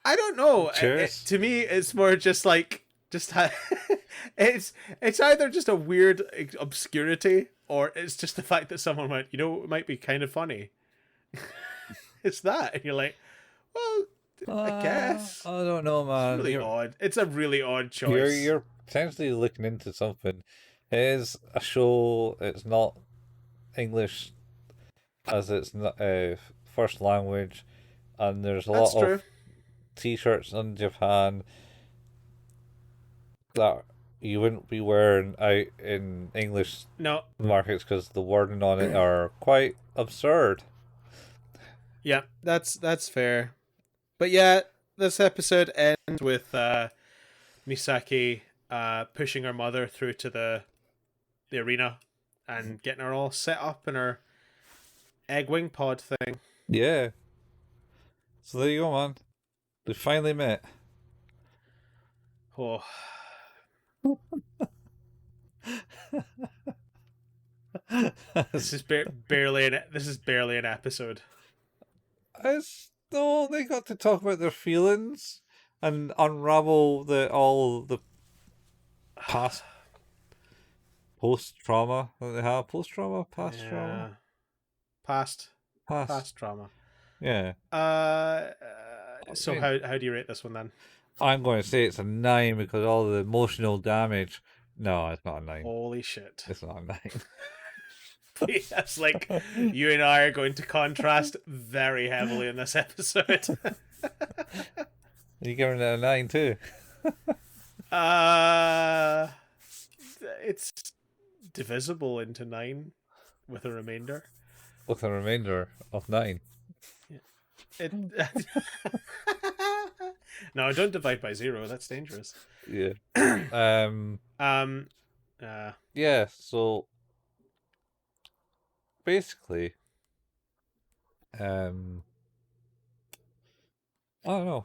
I don't know. To me, it's more just like just it's either just a weird obscurity, or it's just the fact that someone went, it might be kind of funny. It's that, and you're like, well, I guess. I don't know, It's man. really odd. It's a really odd You're choice. you're potentially looking into something. It is a show. It's not English as its first language, and there's a That's lot true. of T-shirts in Japan that you wouldn't be wearing out in English No, markets because the wording on it are quite absurd. yeah, that's fair. But yeah, this episode ends with Misaki pushing her mother through to the arena and getting her all set up in her egg wing pod thing. Yeah. So there you go, man. They finally met. Oh, this is barely an episode. It's no, they got to talk about their feelings and unravel all the past post trauma that they have. Post trauma, past trauma, Past past. trauma. Yeah. So I mean, how do you rate this one then? I'm going to say it's a 9 because all the emotional damage. No, it's not a 9. Holy shit. It's not a 9. That's like you and I are going to contrast very heavily in this episode. You giving it a 9 too? It's divisible into 9 with a remainder. With a remainder of 9. It No, don't divide by 0. That's dangerous. Yeah. Yeah, so basically, I don't know.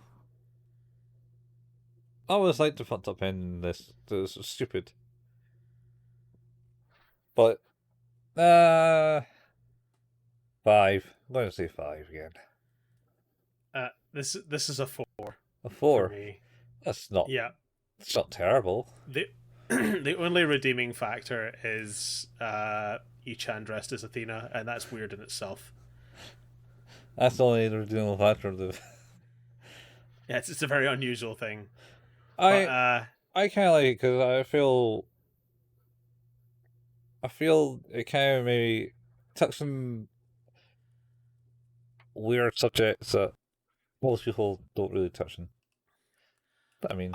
I always like the fucked up ending. This is stupid, but 5. I'm going to say 5 again. This is a 4 A for 4. me. That's not. Yeah. It's not terrible. The only redeeming factor is Ichan dressed as Athena, and that's weird in itself. That's the only redeemable factor of the. Yeah, it's a very unusual thing. I kind of like it because I feel it kind of maybe touched some weird subjects that most people don't really touch on. But I mean,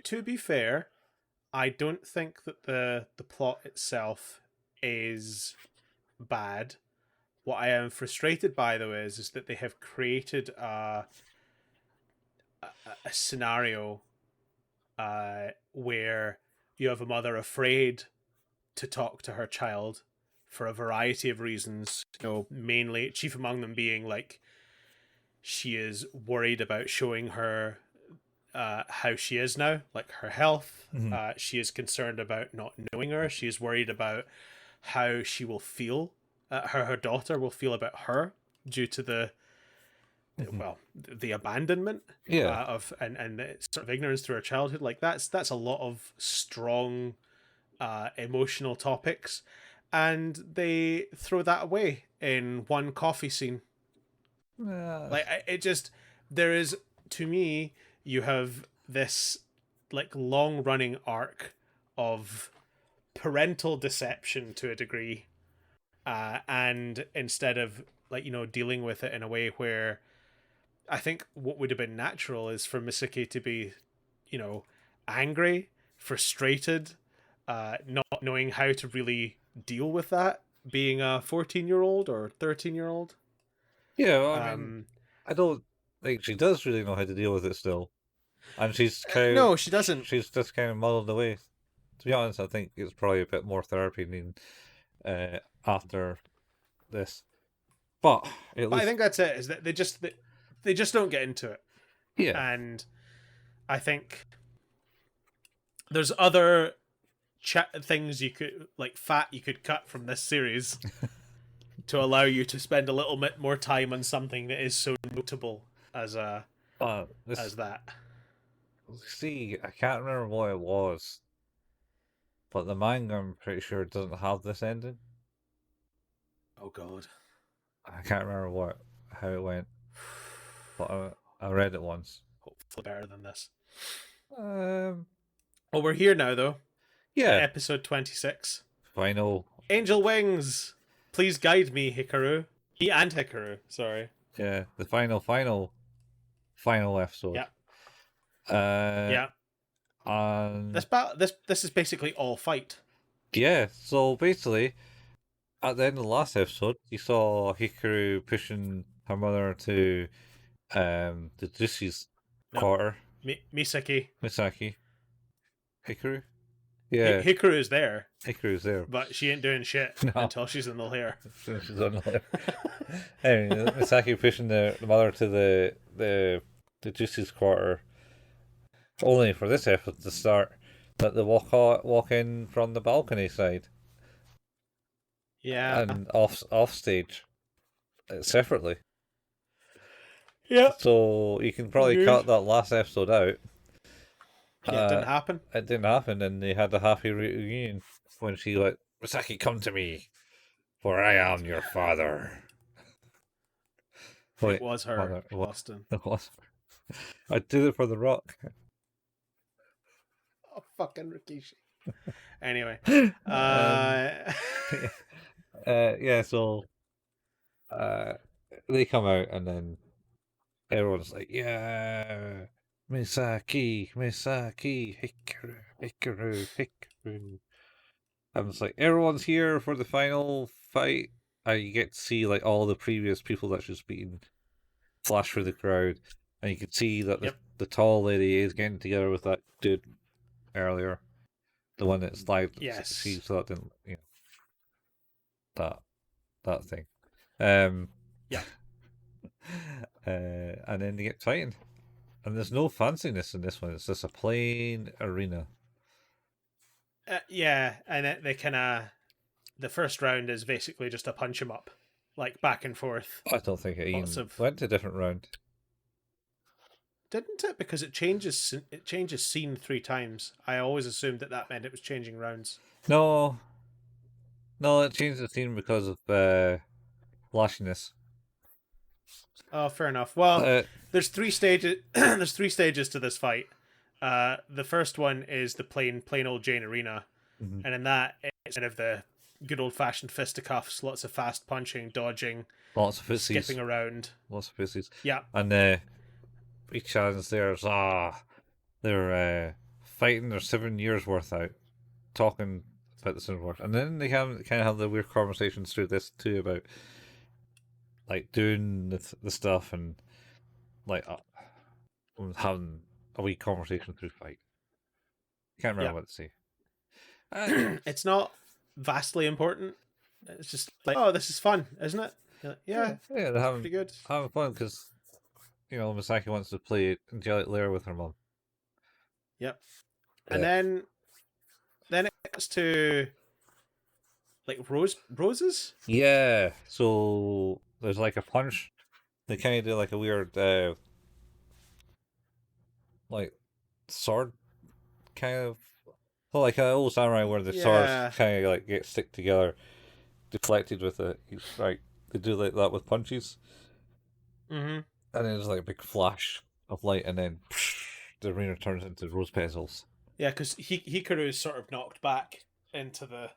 to be fair, I don't think that the plot itself is bad. What I am frustrated by, though, is that they have created a scenario where you have a mother afraid to talk to her child for a variety of reasons. Mainly chief among them being like she is worried about showing her how she is now, like her health. mm-hmm. She is concerned about not knowing her. She is worried about how she will feel, her daughter will feel about her due to the abandonment of and the sort of ignorance through her childhood. Like that's a lot of strong emotional topics, and they throw that away in one coffee scene. Like it just, there is, to me, you have this like long running arc of parental deception to a degree, and instead of dealing with it in a way where I think what would have been natural is for Misaki to be angry, frustrated, not knowing how to really deal with that, being a 14-year-old or 13-year-old. Yeah, well, I mean, I don't think she does really know how to deal with it still, and she's kind of No, she doesn't. She's just kind of muddled away. To be honest, I think it's probably a bit more therapy needed after this. But I think that's it. Is that they just don't get into it. Yeah, and I think there's other things you could fat you could cut from this series to allow you to spend a little bit more time on something that is so notable as as that. see, I can't remember what it was, but the manga, I'm pretty sure, doesn't have this ending. Oh God. I can't remember how it went, but I read it once. Hopefully better than this. Um, Well, we're here now though. yeah, Episode 26. final. Angel Wings. Please guide me, Hikaru. He and Hikaru. Sorry. Yeah, the final episode. Yeah. Uh, Yeah. and This is basically all fight. yeah, so basically, at the end of the last episode, you saw Hikaru pushing her mother to the Jushi's No. quarter. Misaki. Misaki. Hikaru? Yeah, Hikaru is there, Hikaru's there. but she ain't doing shit No. until she's in the lair. She's on the left. Anyway, Misaki pushing the mother to the Jushi's quarter. Only for this episode to start that they walk in from the balcony side. Yeah. And off stage separately. Yeah. So you can probably cut that last episode out. Yeah, it didn't happen. It didn't happen, and they had a happy reunion when she like, Misaki, come to me, for I am your father. It was her, father, Austin. It was. I did it for The Rock. Oh, fucking Rikishi. Anyway. Yeah, so they come out, and then everyone's like, yeah, Misaki, Hikaru. And it's like, everyone's here for the final fight. And you get to see like all the previous people that she's beaten flash through the crowd. And you can see that the tall lady is getting together with that dude earlier. The one that's live. Yes. She thought didn't, that thing. Yeah. And then they get fighting. And there's no fanciness in this one. It's just a plain arena. Yeah, and they kind of... The first round is basically just a punch 'em up. Like, back and forth. I don't think it even went to a different round. Didn't it? Because it changes scene 3 times. I always assumed that meant it was changing rounds. No, it changed the scene because of flashiness. Oh, fair enough. Well, there's 3 stages. There's 3 stages to this fight. The first one is the plain old Jane arena, and in that it's kind of the good old fashioned fisticuffs, lots of fast punching, dodging, lots of fissies, skipping around, lots of fissies. Yeah, and each challenge there's they're fighting their 7 years worth out, talking about the 7 worth, and then they kind of have the weird conversations through this too about like doing the stuff and like having a wee conversation through fight. Can't remember what to say. It's not vastly important. It's just like, oh, this is fun, isn't it? Like, yeah, they're having pretty good. Having fun because Misaki wants to play Angelic Layer with her mom. Yep. And then it gets to like roses. Yeah. So there's like a punch. They kind of do like a weird like sword kind of, like an old samurai where the swords kind of like get stick together, deflected with it. Like they do like that with punches. Mm-hmm. And then there's like a big flash of light, and then the arena turns into rose petals. Yeah, because Hikaru is sort of knocked back into the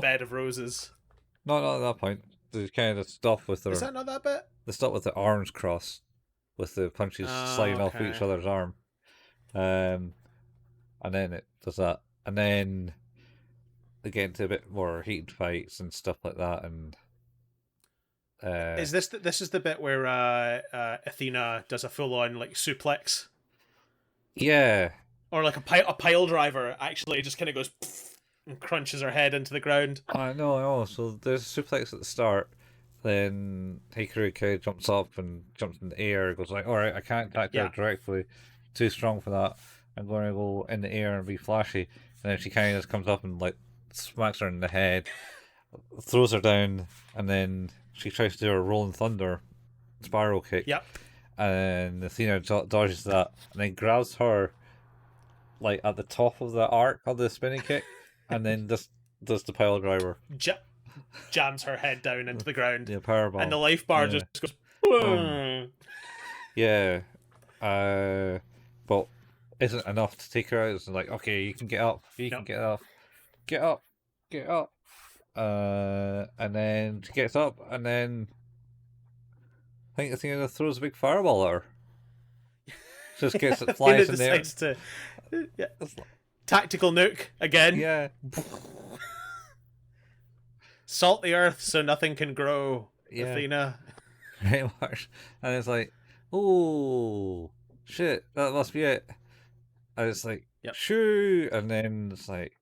bed of roses. No, not at that point. They kind of stop with their... Is that not that bit? They stop with the arms crossed, with the punches sliding off each other's arm. And then it does that. And then they get into a bit more heated fights and stuff like that. And is this the bit where Athena does a full on like suplex? Yeah. Or like a pile driver actually just kind of goes and crunches her head into the ground. I know. So there's a suplex at the start. Then Hikaru kind of jumps up and jumps in the air. Goes like, all right, I can't attack her directly. Too strong for that. I'm going to go in the air and be flashy. And then she kind of just comes up and like smacks her in the head, throws her down, and then she tries to do a rolling thunder spiral kick. Yep. And Athena dodges that, and then grabs her like at the top of the arc of the spinning kick, and then just does the pile driver. Jams her head down into the ground, The power bomb. and the life bar Yeah. just goes. Yeah. But isn't enough to take her out. It's like, okay, you can get up. You can get up. Get up. Get up. And then she gets up, and then I think Athena throws a big fireball at her. Just gets it, flies in there. To, yeah. Tactical nuke again. Yeah. Salt the earth so nothing can grow. Yeah. Athena. Very much. And it's like, oh shit, that must be it. And it's like, shoo, and then it's like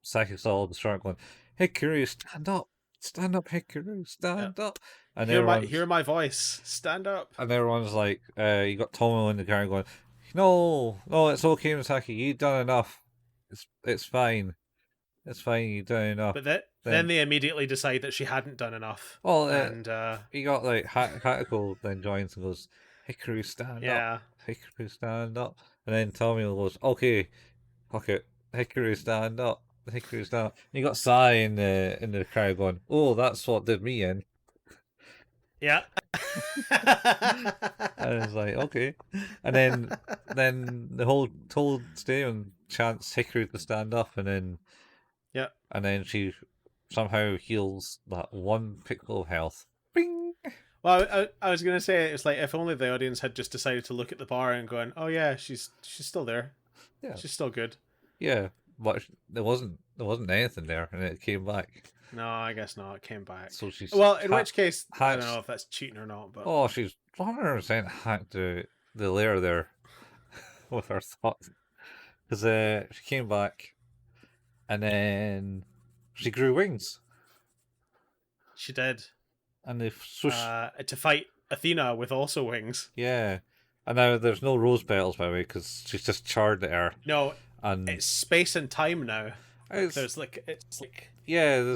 Psychic's all distraught going, Hikaru, stand up, Hikaru, stand up. And hear my voice, stand up. And everyone's like, you got Tomo in the car going, no, it's okay, Misaki, you've done enough. It's fine. It's fine, you've done enough. But then they immediately decide that she hadn't done enough. Well, and he got like Hatiko then joins and goes, Hikaru, stand up. Hikaru, stand up. And then Tomio goes, okay, Hikaru, stand up. Hikaru, stand up. And you got Sai in the crowd going, oh, that's what did me in. Yeah. And it's like, okay. And then the whole stadium chants Hikaru to stand up, and then and then she somehow heals that one pixel of health. Bing! Well, I was gonna say, it's like, if only the audience had just decided to look at the bar and going, oh yeah, she's still there. Yeah, she's still good. Yeah, but there wasn't anything there, and it came back. No, I guess not. It came back. So she's in which case, I don't know if that's cheating or not. But she's 100% hacked the layer there with her thoughts, because she came back, and then she grew wings. She did, and they to fight Athena with also wings. Yeah, and now there's no rose petals, by the way, because she's just charred the air. No, and it's space and time now. There's there's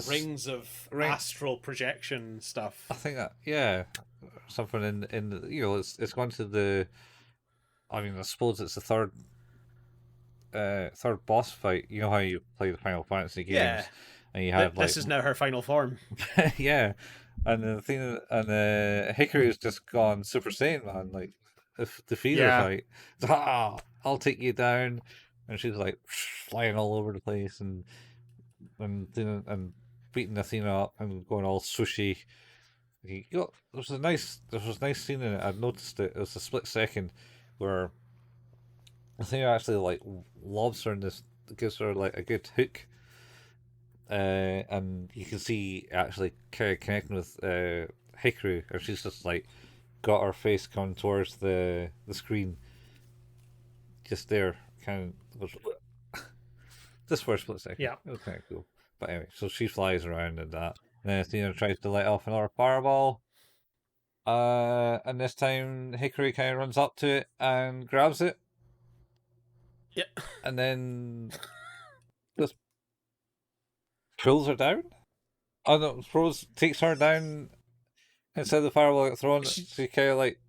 rings of astral projection stuff. I think that something in the, it's gone to the. I mean, I suppose it's the third boss fight. You know how you play the Final Fantasy games, and you have this is now her final form. Yeah, and the thing, and Hikaru's just gone Super Saiyan, man. Like the feeder fight. I'll take you down. And she's like flying all over the place and beating Athena up and going all swooshy. There was a nice scene in it. I noticed it. It was a split second where Athena actually like lobs her and gives her like a good hook. And you can see actually connecting with Hikaru, and she's just like got her face coming towards the screen, just there. Kind of just for a split second. Yeah, it was kind of cool. But anyway, so she flies around and that, and then Athena tries to let off another fireball. And this time Hikaru kind of runs up to it and grabs it. Yeah, and then just pulls her down. Oh no, takes her down instead of the fireball get thrown. She kind of like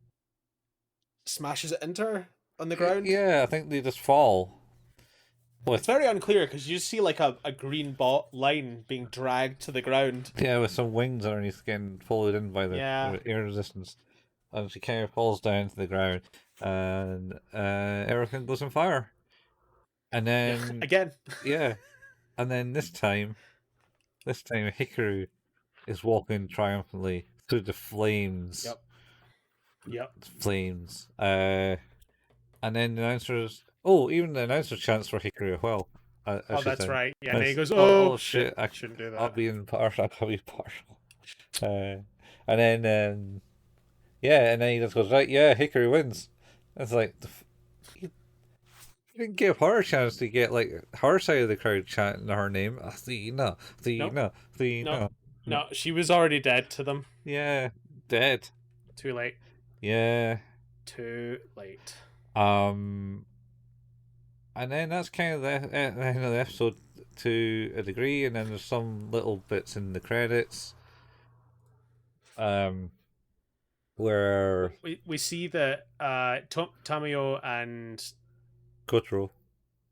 smashes it into her on the ground. Yeah, I think they just fall. It's very unclear because you see like a green line being dragged to the ground. Yeah, with some wings underneath getting folded in by the air resistance. And she kind of falls down to the ground and everything goes on fire. And then again. Yeah. And then this time Hikaru is walking triumphantly through the flames. Yep. Flames. And then the announcers. Even the announcer chants for Hikaru as well. That's right. Yeah, and he goes, "Oh shit! I shouldn't do that. I'll be impartial. And then, and then he just goes, right, Hikaru wins. It's like, you didn't give her a chance to get like her side of the crowd chanting her name. Athena. No, she was already dead to them. Yeah, dead. Too late. Yeah. Too late. And then that's kind of the end of the episode to a degree, and then there's some little bits in the credits. Where we see that Tamio and Kotaro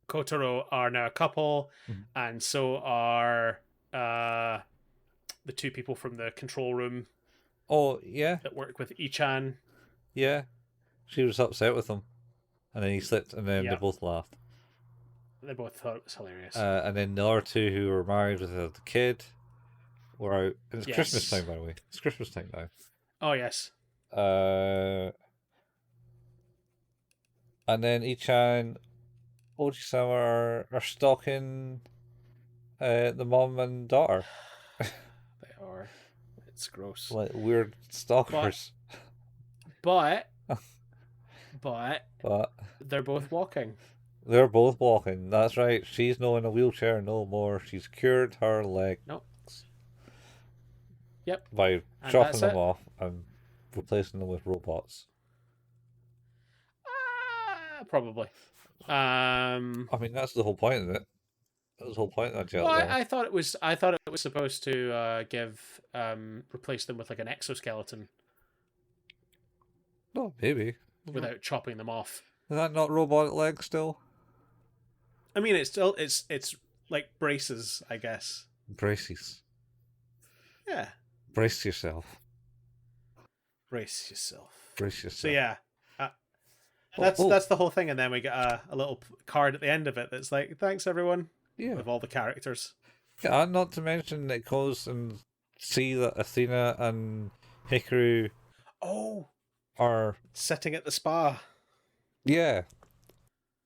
Kotaro are now a couple, Mhm. and so are the two people from the control room Oh, yeah, that work with Ichan. yeah. She was upset with him, and then he slipped, and then they Yeah, both laughed. they both thought it was hilarious. And then the other two who were married with the kid were out. And it's Christmas Yes. time, by the way. It's Christmas time now. Oh yes. And then Ichan, Oji-sama are stalking the mom and daughter. They are. It's gross. Like weird stalkers. But But they're both walking. they're both walking. That's right. She's no in a wheelchair no more. She's cured her leg Nope. Yep. by And chopping that's them it. off and replacing them with robots. Probably. I mean, that's the whole point of it. That was the whole point of that jet Well, there. I thought it was. I thought it was supposed to replace them with like an exoskeleton Oh, maybe. without chopping them off. Is that not robotic legs still? I mean, it's like braces, I guess. Braces. Yeah. Brace yourself. Brace yourself. Brace yourself. So yeah, Oh, that's the whole thing, and then we get a little card at the end of it that's like, "Thanks everyone," yeah. with all the characters. Yeah, and not to mention it goes and see that Athena and Hikaru Oh, are sitting at the spa. yeah.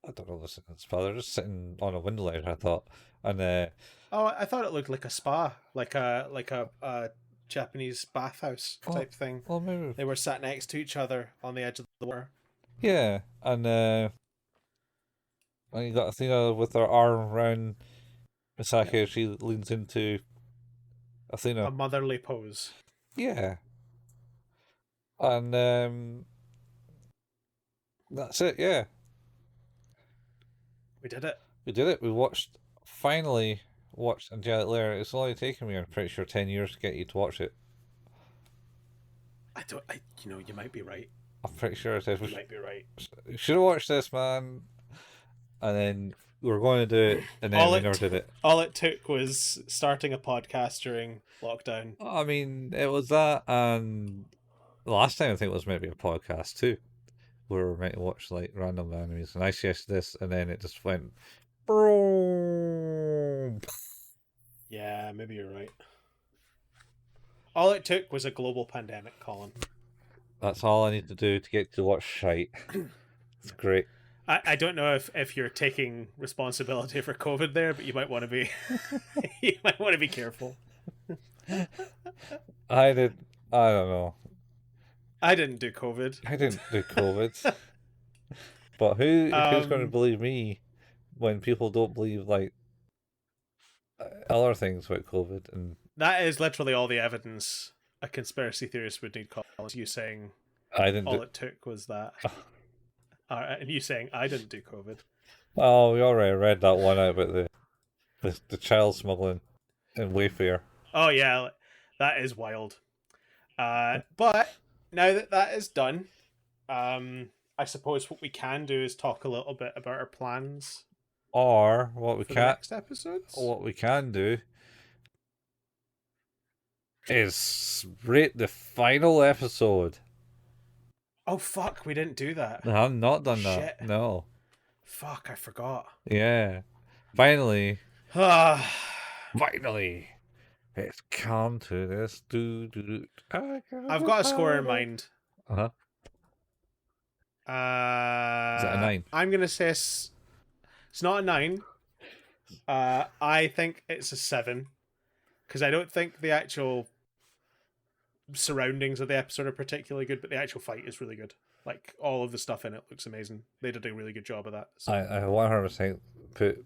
I don't know this is they're just sitting on a window ledge, I thought. And Oh, I thought it looked like a spa, like a Japanese bathhouse type thing. well maybe They were sat next to each other on the edge of the water. yeah. And you got Athena with her arm around Misaki as she leans into Athena. A motherly pose. Yeah. And that's it, yeah. We did it. We did it. We finally watched Angelic Layer. It's only taken me, I'm pretty sure, 10 years to get you to watch it. You might be right. I'm pretty sure it is. You might be right. We should have watched this, man. And then we were going to do it, and then we never did it. All it took was starting a podcast during lockdown. I mean, it was that, and the last time I think it was maybe a podcast too, where we were meant to watch like random animes, and I suggested this, and then it just went. Boom. Yeah, maybe you're right. All it took was a global pandemic, Colin. That's all I need to do to get to watch shite. It's great. I don't know if you're taking responsibility for COVID there, but you might want to be you might want to be careful. I don't know. I didn't do COVID. I didn't do COVID. But who's going to believe me when people don't believe like other things about COVID? And that is literally all the evidence a conspiracy theorist would need. Colin, you saying I didn't. All it took was that, and you saying I didn't do COVID. Oh, we already read that one out about the child smuggling in Wayfair. Oh yeah, that is wild. But now that is done, I suppose what we can do is talk a little bit about our plans. Or what we for can the next episodes. What we can do is rate the final episode. Oh fuck, we didn't do that. No, I've not done Shit. that. No. Fuck, I forgot. Yeah. Finally. Ah. Finally. It's come to this. I've got a score in mind. Uh-huh. Is it a 9? I'm gonna say it's not a 9. I think it's a 7. Because I don't think the actual surroundings of the episode are particularly good, but the actual fight is really good. Like, all of the stuff in it looks amazing. They did a really good job of that. So. I 100% put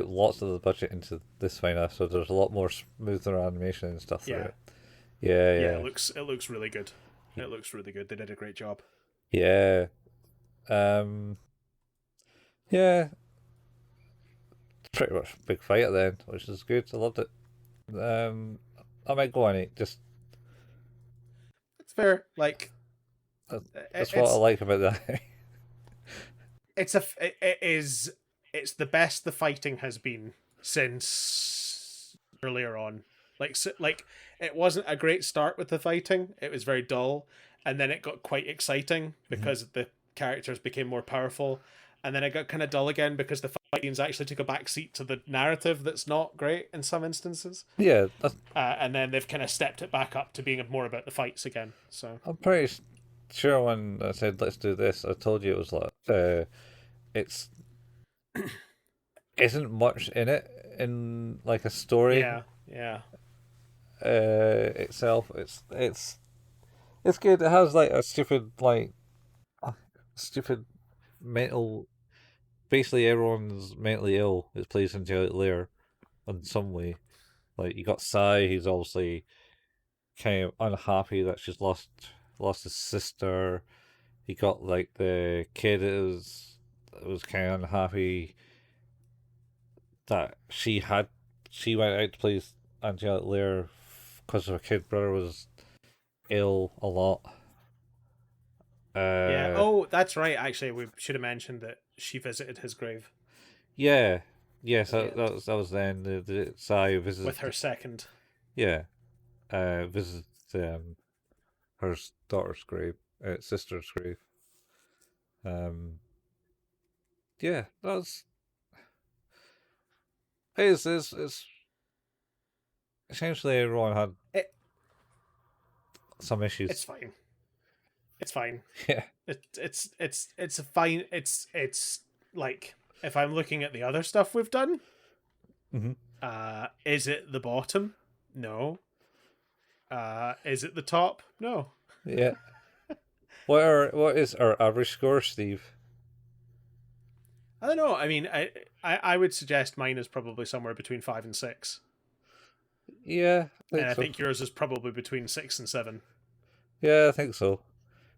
lots of the budget into this final episode. There's a lot more smoother animation and stuff through it. Yeah. It looks really good. It looks really good. They did a great job. Yeah. Yeah. Pretty much a big fight at the end, which is good. I loved it. I might go on it. Just it's fair. Like that's what I like about that. It is it's the best the fighting has been since earlier on. Like it wasn't a great start with the fighting. It was very dull, and then it got quite exciting because the characters became more powerful, and then it got kind of dull again because the fight actually took a back seat to the narrative that's not great in some instances. Yeah, And then they've kind of stepped it back up to being more about the fights again. So I'm pretty sure when I said let's do this, I told you it was like it's isn't much in it in like a story yeah. itself. It's good. It has like a stupid mental. Basically, everyone's mentally ill. It plays Angelic Layer in some way. Like you got Sai, he's obviously kind of unhappy that she's lost his sister. He got like the kid was kind of unhappy that she went out to play Angelic Layer because her kid brother was ill a lot. Yeah. Oh, that's right. Actually, we should have mentioned that she visited his grave Yeah, yes, at the end that was then the Sai visited with her second. yeah, visited her daughter's grave, sister's grave. Yeah, that's it's essentially everyone had It, some issues. it's fine. It's fine. Yeah. It's a fine. It's like if I'm looking at the other stuff we've done. Mm-hmm. Is it the bottom? No. Is it the top? No. Yeah. What is our average score, Steve? I don't know. I mean, I would suggest mine is probably somewhere between 5 and 6. Yeah, And I so. think yours is probably between 6 and 7. Yeah, I think so.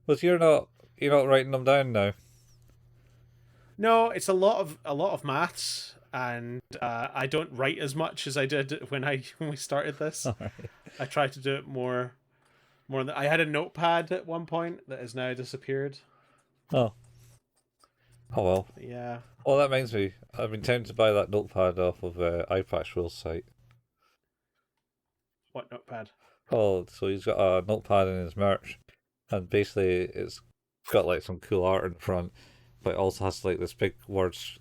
But you're not writing them down now. No, it's a lot of maths, and I don't write as much as I did when we started this. All right. I try to do it more. I had a notepad at one point that has now disappeared. Oh. Oh well. Yeah. Oh, that reminds me. I've been tempted to buy that notepad off of iPatch Will's site. What notepad? Oh, so he's got a notepad in his merch, and basically it's got like some cool art in the front, but it also has like this big words,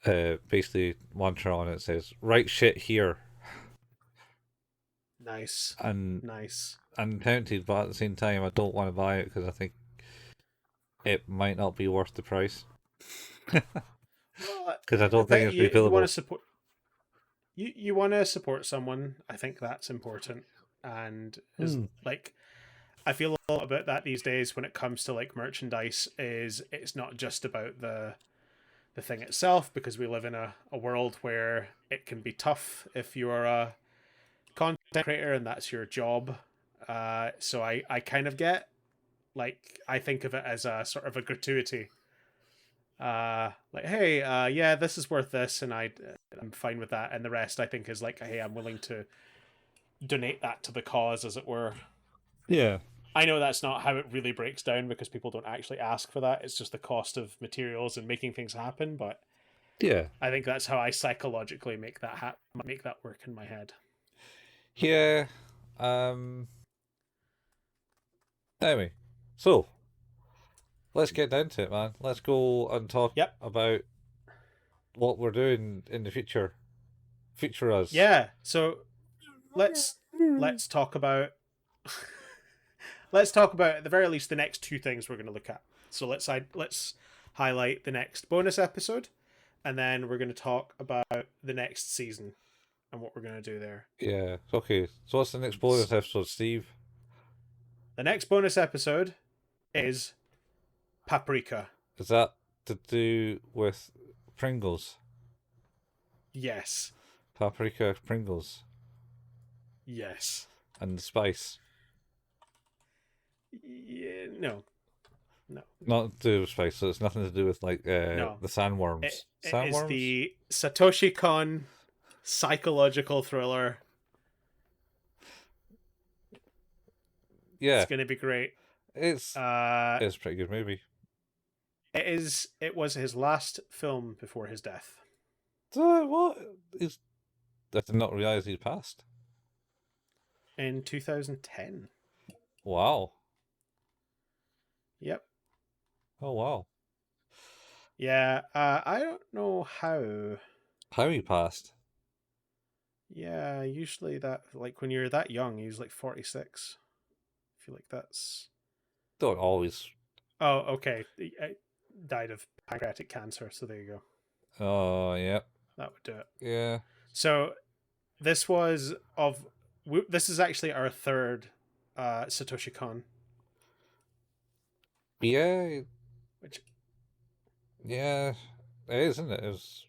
basically mantra on it that says "Write shit here," Nice. and Nice. I'm tempted, but at the same time I don't want to buy it because I think it might not be worth the price. Because I don't think it's you want refillable. to support. You want to support someone. I think that's important, and is like I feel a lot about that these days when it comes to like merchandise. Is it's not just about the thing itself, because we live in a world where it can be tough if you're a content creator and that's your job. So I kind of get, like, I think of it as a sort of a gratuity. Like, hey, yeah, this is worth this, and I'm fine with that, and the rest I think is like, hey, I'm willing to donate that to the cause, as it were. Yeah. I know that's not how it really breaks down because people don't actually ask for that. It's just the cost of materials and making things happen. But Yeah. I think that's how I psychologically make that make that work in my head. Yeah. Anyway, so let's get down to it, man. Let's go and talk Yep. about what we're doing in the future. Future us. Yeah. So let's talk about let's talk about at the very least the next two things we're going to look at. So let's highlight the next bonus episode, and then we're going to talk about the next season and what we're going to do there. Yeah. Okay. So what's the next bonus episode, Steve? The next bonus episode is Paprika. Is that to do with Pringles? Yes. Paprika Pringles Yes. and the spice. Yeah, no. Not to do with spice, so it's nothing to do with like No. the sandworms. It Sandworms? is the Satoshi Kon psychological thriller. Yeah. It's going to be great. It's a pretty good movie. It was his last film before his death. What? I did not realize he'd passed. In 2010. Wow. Yep. Oh, wow. Yeah, I don't know how. How he passed? Yeah, usually that, like, when you're that young, he's like 46. I feel like that's. Don't always. Oh, okay. He died of pancreatic cancer, so there you go. Oh, yeah. That would do it. Yeah. So this was of. This is actually our third Satoshi Kon. Yeah. Which Yeah. It is, isn't it? Was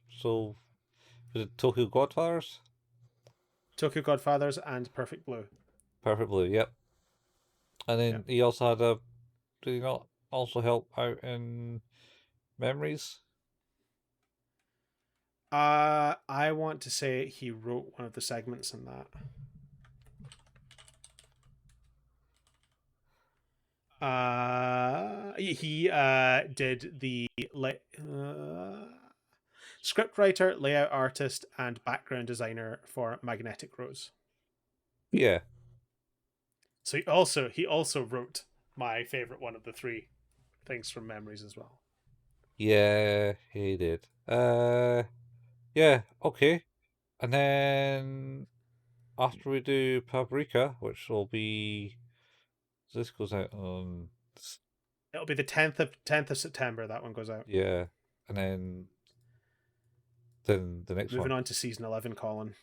it Tokyo Godfathers? Tokyo Godfathers and Perfect Blue. Perfect Blue, yep. And then Yep. he also had a. Did he not also help out in Memories? I want to say he wrote one of the segments in that. He did the scriptwriter, layout artist, and background designer for Magnetic Rose. Yeah. So he also wrote my favorite one of the three things from Memories as well. Yeah, he did. Yeah, okay. And then after we do Paprika, which will be this goes out on It'll be the 10th of September. That one goes out. yeah, and then the next Moving one. on to season 11, Colin.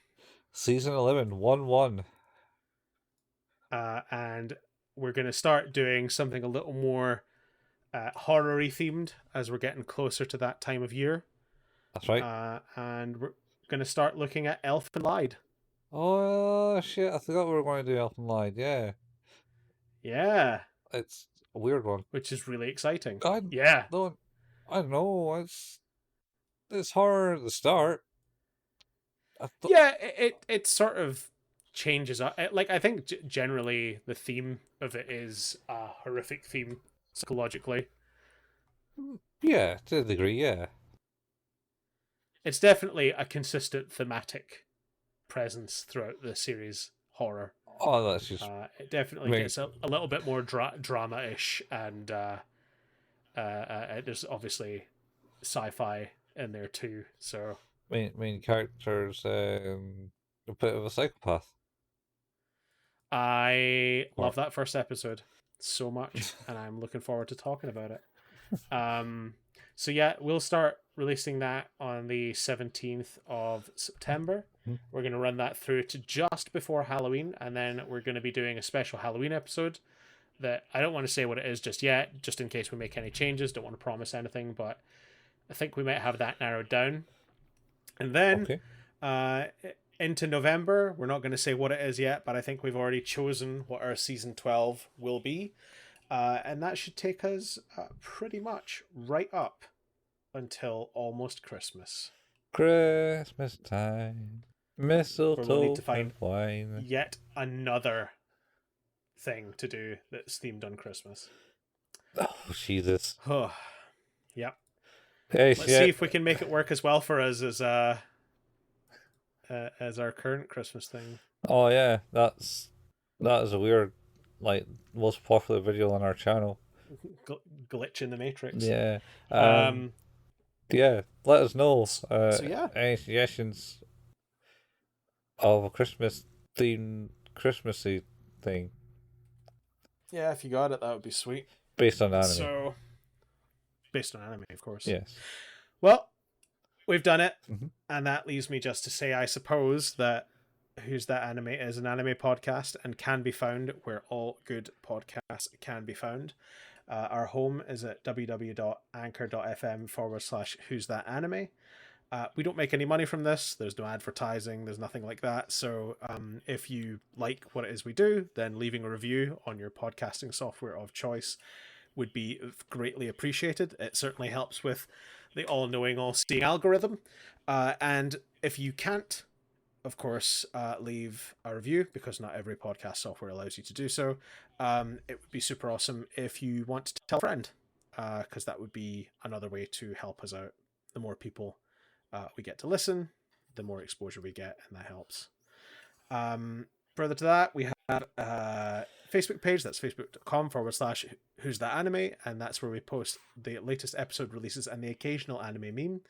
Season 11, 1-1. And we're going to start doing something a little more horror-y themed as we're getting closer to that time of year. That's right. And we're going to start looking at Elf and Lied. Oh shit, I forgot we were going to do Elf and Lied, yeah. Yeah. It's a weird one. Which is really exciting. I Yeah. don't know, it's horror at the start. Yeah, it sort of changes up. Like, I think generally the theme of it is a horrific theme psychologically. Yeah, to a degree, yeah. It's definitely a consistent thematic presence throughout the series horror. Oh, that's just It definitely gets a little bit more drama-ish, and there's obviously sci-fi in there too. So main character's a bit of a psychopath. I love that first episode so much, and I'm looking forward to talking about it. So yeah, we'll start releasing that on the 17th of September. We're going to run that through to just before Halloween, and then we're going to be doing a special Halloween episode that I don't want to say what it is just yet, just in case we make any changes. Don't want to promise anything, but I think we might have that narrowed down. And then into November, we're not going to say what it is yet, but I think we've already chosen what our season 12 will be. And that should take us pretty much right up until almost Christmas. Christmas time, mistletoe, where we'll need to find and wine. Yet another thing to do that's themed on Christmas. Oh, Jesus. Yep. Hey, Let's see if we can make it work as well for us as our current Christmas thing. Oh yeah, that is a weird, like, most popular video on our channel. Glitch in the Matrix. Yeah. Yeah. Let us know. So yeah, any suggestions of a Christmas themed Christmassy thing yeah. If you got it, that would be sweet. based on anime. So, based on anime, of course. Yes. Well, we've done it, and that leaves me just to say, I suppose, that Who's That Anime is an anime podcast and can be found where all good podcasts can be found. Our home is at www.anchor.fm/Who's That Anime. We don't make any money from this. There's no advertising. There's nothing like that. So if you like what it is we do, then leaving a review on your podcasting software of choice would be greatly appreciated. It certainly helps with the all-knowing, all-seeing algorithm. And if you can't, of course, leave a review, because not every podcast software allows you to do so, it would be super awesome if you want to tell a friend because that would be another way to help us out. The more people we get to listen, the more exposure we get, and that helps. Further to that, we have a Facebook page. That's facebook.com/Who's That Anime, and that's where we post the latest episode releases and the occasional anime meme.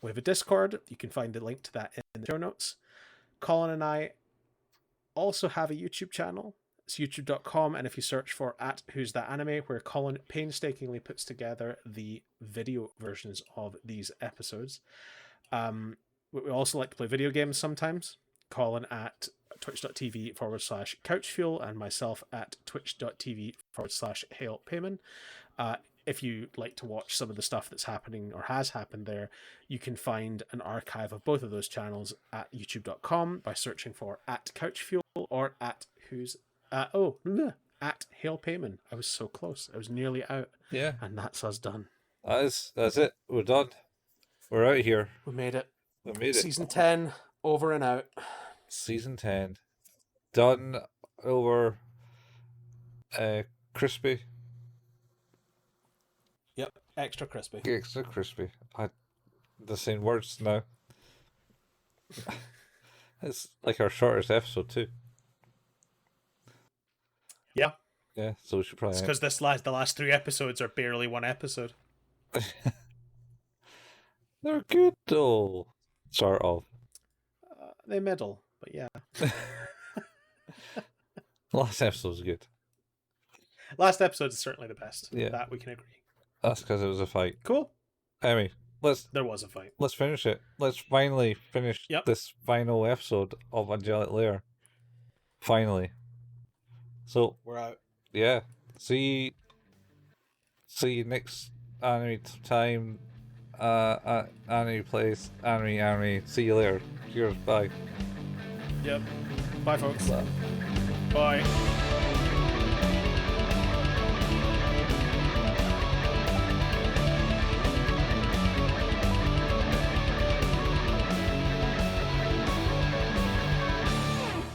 We have a Discord. You can find the link to that in the show notes. Colin and I also have a YouTube channel. It's youtube.com, and if you search for @Who's That Anime, where Colin painstakingly puts together the video versions of these episodes. We also like to play video games sometimes. Colin at twitch.tv/couchfuel and myself at twitch.tv/hailpayman. If you like to watch some of the stuff that's happening or has happened there, you can find an archive of both of those channels at youtube.com by searching for @couchfuel or at hailpayman. I was so close. I was nearly out. Yeah. And that's us done. That's it. We're done. We're out of here. We made it. We made it. Season 10, over and out. Season 10. Done over crispy. Yep, extra crispy. Extra crispy. The same words now. It's like our shortest episode too. Yeah. Yeah, so we should probably... It's because the last 3 episodes are barely one episode. They're good though. Sort of. They middle, but yeah. Last episode was good. Last episode is certainly the best. Yeah. That we can agree. That's because it was a fight. Cool. Anyway, there was a fight. Let's finish it. Let's finally finish this final episode of Angelic Layer. Finally. So we're out. Yeah. See you next anime time. Anime place. Anime. See you later. Cheers. Bye. Yep. Bye, folks. Bye. Bye.